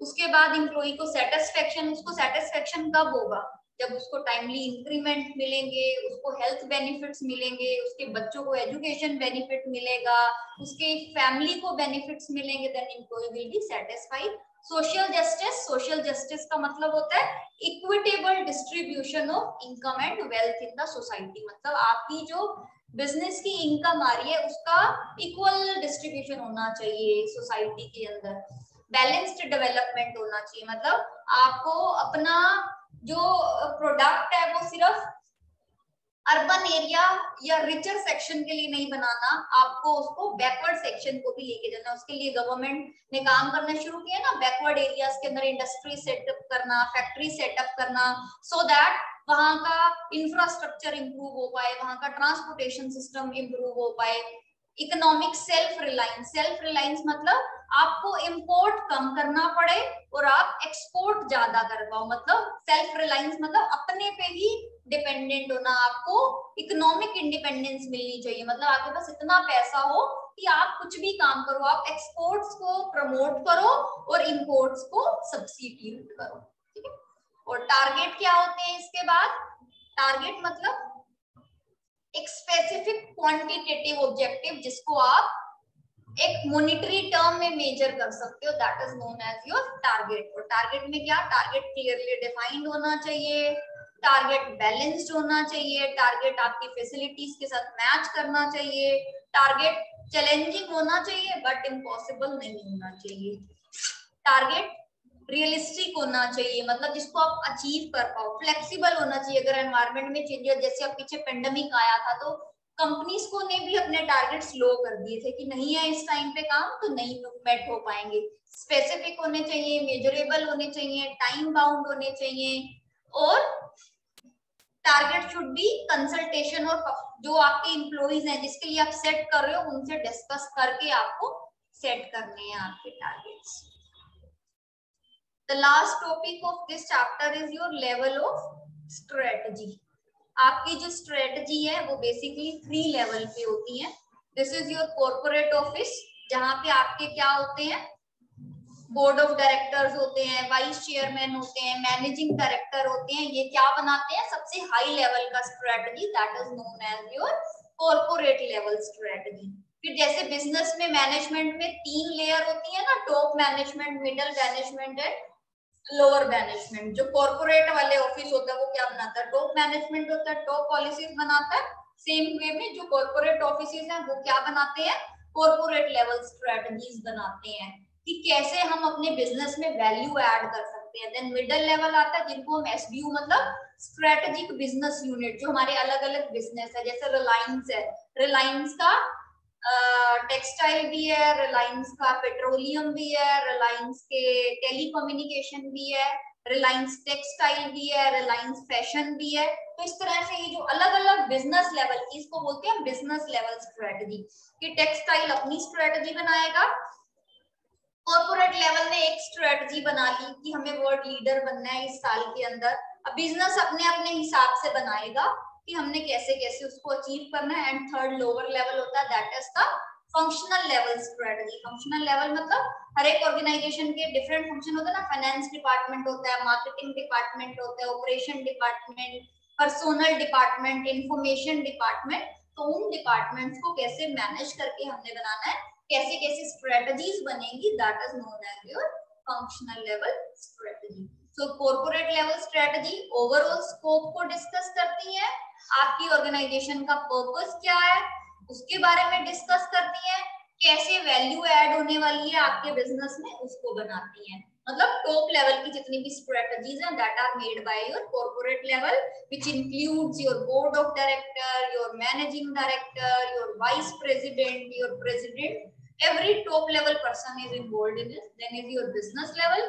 उसके बाद एम्प्लॉय को सेटिस्फेक्शन, उसको सेटिस्फेक्शन कब होगा, जब उसको टाइमली इंक्रीमेंट मिलेंगे, उसको हेल्थ बेनिफिट्स मिलेंगे, उसके बच्चों को एजुकेशन बेनिफिट मिलेगा, उसके फैमिली को बेनिफिट्स मिलेंगे, then employee will be satisfied. Social justice, social justice का मतलब होता है equitable distribution of income and wealth in the society. मतलब आपकी जो बिजनेस की इनकम आ रही है उसका इक्वल डिस्ट्रीब्यूशन होना चाहिए सोसाइटी के अंदर। बैलेंस्ड डेवलपमेंट होना चाहिए, मतलब आपको अपना जो प्रोडक्ट है वो सिर्फ अर्बन एरिया या रिचर सेक्शन के लिए नहीं बनाना, आपको उसको बैकवर्ड सेक्शन को भी लेके जाना। उसके लिए गवर्नमेंट ने काम करना शुरू किया ना, बैकवर्ड एरियाज के अंदर इंडस्ट्री सेटअप करना, फैक्ट्री सेटअप करना, सो दैट वहां का इंफ्रास्ट्रक्चर इंप्रूव हो पाए, वहां का ट्रांसपोर्टेशन सिस्टम इंप्रूव हो पाए। Economic self reliance, self reliance मतलब आपको इंपोर्ट कम करना पड़े और आप एक्सपोर्ट ज्यादा कर पाओ। मतलब सेल्फ रिलायंस मतलब अपने पे ही डिपेंडेंट होना, आपको इकोनॉमिक इंडिपेंडेंस मिलनी चाहिए। मतलब आपके पास इतना पैसा हो कि आप कुछ भी काम करो, आप एक्सपोर्ट्स को प्रमोट करो और इंपोर्ट्स को सब्सिट्यूट करो। ठीक है, और टारगेट क्या होते हैं इसके बाद, टारगेट मतलब एक स्पेसिफिक क्वांटिटेटिव ऑब्जेक्टिव जिसको आप एक मॉनिटरी टर्म में मेजर कर सकते हो, that is known as your target. और टारगेट में क्या, टारगेट क्लियरली डिफाइंड होना चाहिए, टारगेट बैलेंस्ड होना चाहिए, टारगेट आपकी फैसिलिटीज के साथ मैच करना चाहिए, टारगेट चैलेंजिंग होना चाहिए बट इम्पॉसिबल नहीं होना चाहिए, टारगेट रियलिस्टिक होना चाहिए, मतलब जिसको आप अचीव कर पाओ, फ्लेक्सिबल होना चाहिए। अगर एनवायरनमेंट में चेंजेस, जैसे अब पीछे पेंडेमिक आया था तो कंपनीज को ने भी अपने टारगेट्स लो कर दिए थे कि नहीं है इस टाइम पे काम तो नहीं मेट हो पाएंगे। स्पेसिफिक होने चाहिए, मेजरेबल होने चाहिए, टाइम बाउंड होने चाहिए, और टारगेट शुड बी कंसल्टेशन, और जो आपके एम्प्लॉइज हैं जिसके लिए आप सेट कर रहे हो उनसे डिस्कस करके आपको सेट करने हैं आपके targets. The last topic of this chapter is your level of strategy. आपकी जो स्ट्रेटजी है वो बेसिकली 3 लेवल पे होती है। This is your corporate office, जहां पे आपके क्या होते हैं, बोर्ड ऑफ डायरेक्टर्स होते हैं, वाइस चेयरमैन होते हैं, मैनेजिंग डायरेक्टर होते हैं। ये क्या बनाते हैं, सबसे हाई लेवल का strategy, that is known as your corporate level strategy. फिर जैसे बिजनेस में मैनेजमेंट में 3 लेयर होती है ना, top management, middle management and lower management. जो कॉर्पोरेट वाले ऑफिस होता है वो क्या बनाता है, टॉप मैनेजमेंट होता है, टॉप पॉलिसीज बनाता है, सेम वे में जो कॉर्पोरेट ऑफिसेज हैं वो क्या बनाते हैं, कॉर्पोरेट लेवल स्ट्रेटजीज बनाते हैं कि कैसे हम अपने बिजनेस में वैल्यू ऐड कर सकते हैं। देन मिडिल लेवल आता है जिनको हम एसबीयू मतलब स्ट्रेटेजिक बिजनेस यूनिट, जो हमारे अलग अलग बिजनेस है, जैसे रिलायंस है, रिलायंस का टेक्सटाइल भी है, रिलायंस का पेट्रोलियम भी है, रिलायंस के टेलीकम्युनिकेशन भी है, रिलायंस टेक्सटाइल भी है, रिलायंस फैशन भी है। तो इस तरह से ये जो अलग अलग बिजनेस लेवल की, इसको बोलते हैं बिजनेस लेवल स्ट्रेटजी, कि टेक्सटाइल अपनी स्ट्रेटजी बनाएगा, कॉर्पोरेट लेवल ने एक स्ट्रेटजी बना ली कि हमें वर्ल्ड लीडर बनना है इस साल के अंदर, अब बिजनेस अपने अपने हिसाब से बनाएगा कि हमने कैसे कैसे उसको अचीव करना है। एंड थर्ड लोअर लेवल होता है, that is the functional level strategy. Functional level मतलब हर एक ऑर्गेनाइजेशन के डिफरेंट फंक्शन होता है ना, फाइनेंस डिपार्टमेंट होता है, मार्केटिंग डिपार्टमेंट होता है, operation department, personnel department, information department. तो उन डिपार्टमेंट्स को कैसे मैनेज करके हमने बनाना है, कैसे कैसे स्ट्रेटजीज बनेंगी, that is known as your functional level strategy. So corporate level strategy overall scope को डिस्कस करती है, आपकी ऑर्गेनाइजेशन का पर्पस क्या है उसके बारे में डिस्कस करती है, कैसे वैल्यू ऐड होने वाली है आपके बिजनेस में उसको बनाती है। मतलब टॉप लेवल की जितनी भी स्ट्रेटजीज हैं that are made by your corporate level, which includes your board of director, your managing director, your vice president, your president, every top level person is involved in this. Then is your business level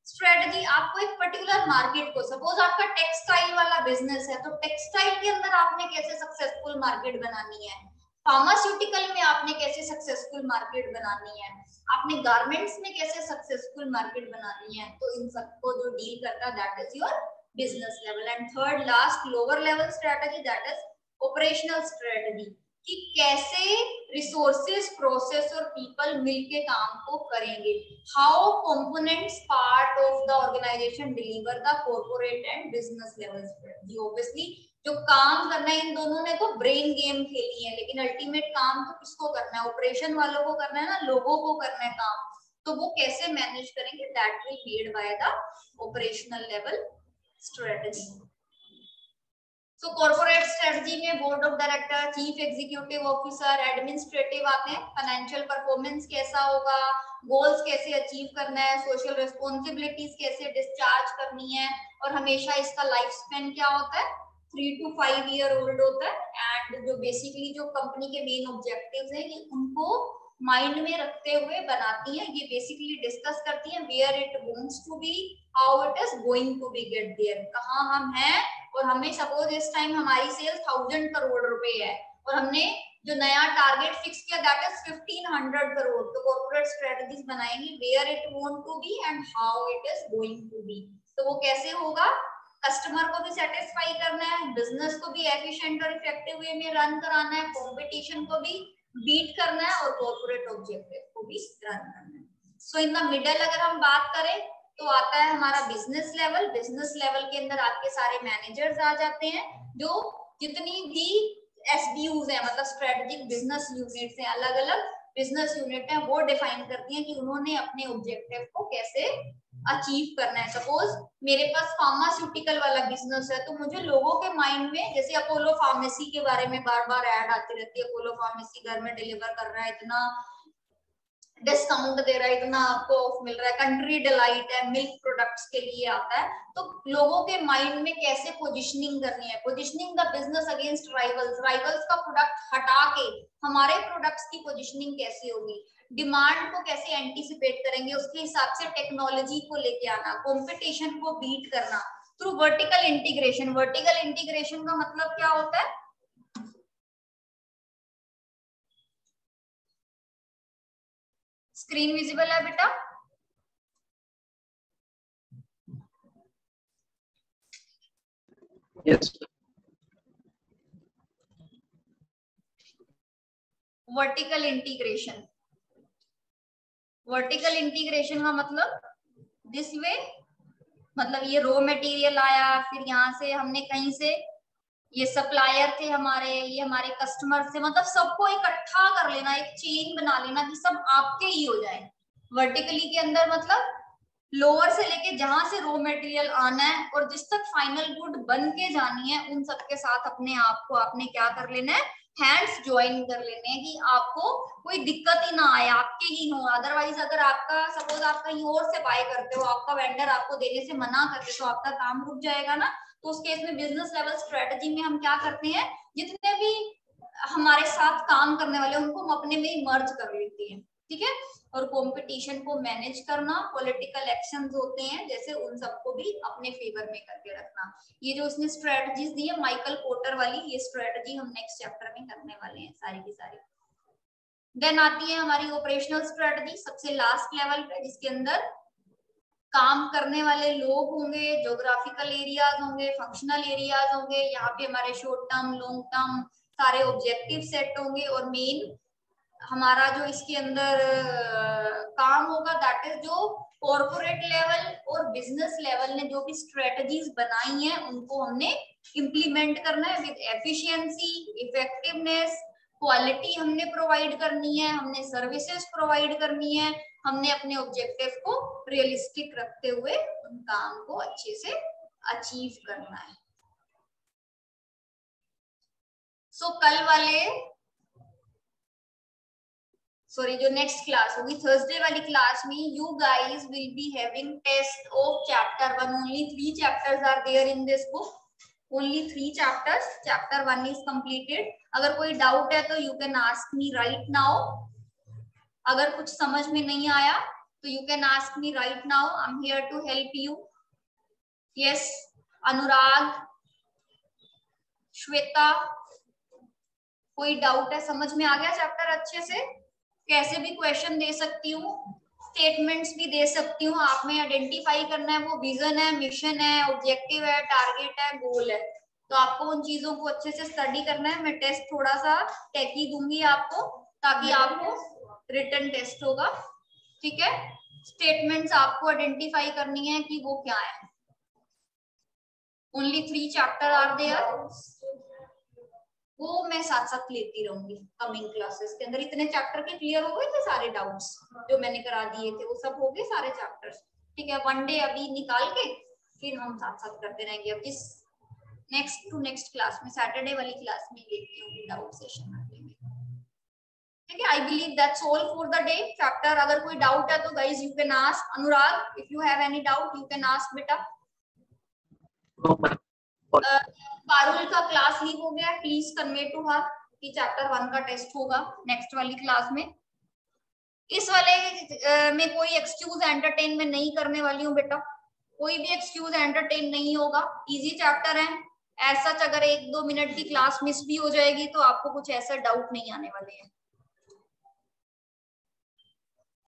strategy, आपको एक particular market को, suppose आपका textile वाला business है तो textile के अंदर आपने कैसे सक्सेसफुल मार्केट बनानी है, फार्मास्यूटिकल में आपने कैसे सक्सेसफुल मार्केट बनानी है, आपने गारमेंट्स में कैसे सक्सेसफुल मार्केट बनानी है, तो इन सबको जो डील करता है that is your business level. And third last lower level strategy that is operational strategy, कि कैसे रिसोर्सेज, प्रोसेस और पीपल मिलके काम को करेंगे, how components part of the organization deliver the corporate and business level strategy. Obviously जो काम करना है इन दोनों ने तो ब्रेन गेम खेली है, लेकिन अल्टीमेट काम तो किसको करना है, ऑपरेशन वालों को करना है ना, लोगों को करना है काम, तो वो कैसे मैनेज करेंगे, that will made by the operational level strategy. तो कॉर्पोरेट स्ट्रेटजी में board of director, chief executive officer, administrative आते हैं, फाइनेंशियल परफॉर्मेंस कैसा होगा, गोल्स कैसे अचीव करना है, सोशल रिस्पॉन्सिबिलिटीज कैसे डिस्चार्ज करनी है, और हमेशा इसका लाइफ स्पेन क्या होता है 3 to 5 ईयर ओल्ड होता है। एंड जो बेसिकली जो कंपनी के मेन ऑब्जेक्टिव्स हैं ये उनको माइंड में रखते हुए बनाती हैं, ये बेसिकली डिस्कस करती हैं where it wants to be, how it is going to be get there, कहाँ हम हैं, और हमें सपोज इस टाइम हमारी सेल 1000 करोड़ रुपए है और हमने जो नया टारगेट फिक्स किया दैट इज 1500 करोड़, तो कॉर्पोरेट स्ट्रेटजीज बनाएंगे where it want to be and how it is going to be. तो वो कैसे होगा, कस्टमर को भी सेटिस्फाई करना है, बिजनेस को भी एफिशिएंट और इफेक्टिव वे में रन कराना है, कंपटीशन को भी बीट करना है और कॉर्पोरेट ऑब्जेक्टिव को भी रन करना है। सो इन द मिडल अगर हम बात करें तो आता है हमारा बिजनेस लेवल। बिजनेस लेवल के अंदर आपके सारे मैनेजर्स आ जाते हैं, जो जितनी भी एसबीयूज है मतलब स्ट्रेटेजिक बिजनेस यूनिट्स हैं, अलग अलग बिजनेस यूनिट है, वो डिफाइन करती हैं कि उन्होंने अपने ऑब्जेक्टिव को कैसे अचीव करना है। सपोज मेरे पास फार्मास्यूटिकल वाला बिजनेस है तो मुझे लोगों के माइंड में, जैसे अपोलो फार्मेसी के बारे में बार बार ऐड आती रहती है, अपोलो फार्मेसी घर में डिलीवर कर रहा है, इतना डिस्काउंट दे रहा है, इतना आपको ऑफ मिल रहा है, कंट्री डिलाइट है, मिल्क प्रोडक्ट्स के लिए आता है, तो लोगों के माइंड में कैसे पोजीशनिंग करनी है, positioning the business against rivals, rivals का प्रोडक्ट हटा के हमारे प्रोडक्ट्स की पोजीशनिंग कैसे होगी, डिमांड को कैसे एंटीसिपेट करेंगे, उसके हिसाब से टेक्नोलॉजी को लेके आना, कंपटीशन को बीट करना through vertical integration. Vertical integration का मतलब क्या होता है, स्क्रीन विजिबल है बेटा, Yes. Vertical integration, vertical integration का मतलब दिस वे, मतलब ये रॉ मटेरियल आया, फिर यहाँ से हमने कहीं से ये सप्लायर थे हमारे, ये हमारे कस्टमर थे, मतलब सबको इकट्ठा कर लेना, एक चेन बना लेना कि सब आपके ही हो जाए। वर्टिकली के अंदर मतलब लोअर से लेके जहां से रॉ मटेरियल आना है और जिस तक फाइनल गुड बन के जानी है, उन सबके साथ अपने आप को आपने क्या कर लेना है, हैंड्स ज्वाइन कर लेने हैं कि आपको कोई दिक्कत ही ना आए, आपके ही हो। अदरवाइज अगर आपका सपोज आप कहीं और से बाय करते हो, आपका वेंडर आपको देने से मना कर दे, तो आपका काम रुक जाएगा ना। तो उस केस में बिजनेस लेवल स्ट्रेटजी में हम क्या करते हैं, जितने भी हमारे साथ काम करने वाले उनको हम अपने में ही मर्ज कर लेते हैं, ठीक है। और कंपटीशन को मैनेज करना, पॉलिटिकल एक्शंस होते हैं जैसे, उन सबको भी अपने फेवर में करके रखना। ये जो उसने स्ट्रेटजीज दी है माइकल पोर्टर वाली, ये स्ट्रेटजी हम नेक्स्ट चैप्टर में करने वाले हैं सारी की सारी। देन आती है हमारी ऑपरेशनल स्ट्रेटजी, सबसे लास्ट लेवल पे, जिसके अंदर काम करने वाले लोग होंगे, ज्योग्राफिकल एरियाज होंगे, फंक्शनल एरियाज होंगे, यहाँ पे हमारे शॉर्ट टर्म लॉन्ग टर्म सारे ऑब्जेक्टिव सेट होंगे, और मेन हमारा जो इसके अंदर काम होगा दैट इज जो कॉर्पोरेट लेवल और बिजनेस लेवल ने जो भी स्ट्रेटजीज बनाई हैं उनको हमने इम्प्लीमेंट करना है विद एफिशिएंसी, इफेक्टिवनेस, क्वालिटी हमने प्रोवाइड करनी है, हमने सर्विसेज प्रोवाइड करनी है, हमने अपने ऑब्जेक्टिव को रियलिस्टिक रखते हुए उन काम को अच्छे से अचीव करना है। सो कल वाले जो नेक्स्ट क्लास होगी थर्सडे वाली क्लास में, you guys will be having test of chapter 1। Only 3 chapters are there in this book, only 3 chapters, chapter 1 is completed. अगर कोई डाउट है तो you can ask me right now. अगर कुछ समझ में नहीं आया तो you can ask me right now, I am here to help you. Yes Anurag, Shweta, कोई डाउट है, समझ में आ गया चैप्टर अच्छे से? कैसे भी क्वेश्चन दे सकती हूँ, स्टेटमेंट्स भी दे सकती हूँ, आप में आइडेंटिफाई करना है वो विजन है, मिशन है, ऑब्जेक्टिव है, टारगेट है, गोल है। तो आपको उन चीजों को अच्छे से स्टडी करना है। मैं टेस्ट थोड़ा सा टेकी दूंगी आपको, ताकि आपको रिटन टेस्ट होगा, ठीक है। स्टेटमेंट्स आपको आइडेंटिफाई करनी है कि वो क्या है। ओनली 3 चैप्टर आर देयर, वो मैं साथ साथ लेती रहूंगी कमिंग क्लासेस के अंदर। इतने चैप्टर के क्लियर हो गए थे सारे डाउट्स जो मैंने करा दिए थे, वो सब हो गए सारे चैप्टर्स, ठीक है। वन डे अभी निकाल के फिर हम साथ साथ करते रहेंगे। अब इस नेक्स्ट टू नेक्स्ट क्लास में, सैटरडे वाली क्लास में देखती हूँ डाउट सेशन रखेंगे, ठीक है। I believe that's all for the day chapter. अगर कोई डाउट है तो guys you can ask. Anurag, if you have any doubt you can ask बेटा। पारुल का क्लास लीव हो गया, प्लीज कन्वे टू हर कि चैप्टर 1 का टेस्ट होगा नेक्स्ट वाली क्लास में। इस वाले में कोई एक्सक्यूज एंटरटेन में नहीं करने वाली हूँ बेटा, कोई भी एक्सक्यूज एंटरटेन नहीं होगा, इजी चैप्टर है। ऐसा अगर 1-2 मिनट की क्लास मिस भी हो जाएगी तो आपको कुछ ऐसा डाउट नहीं आने वाले हैं।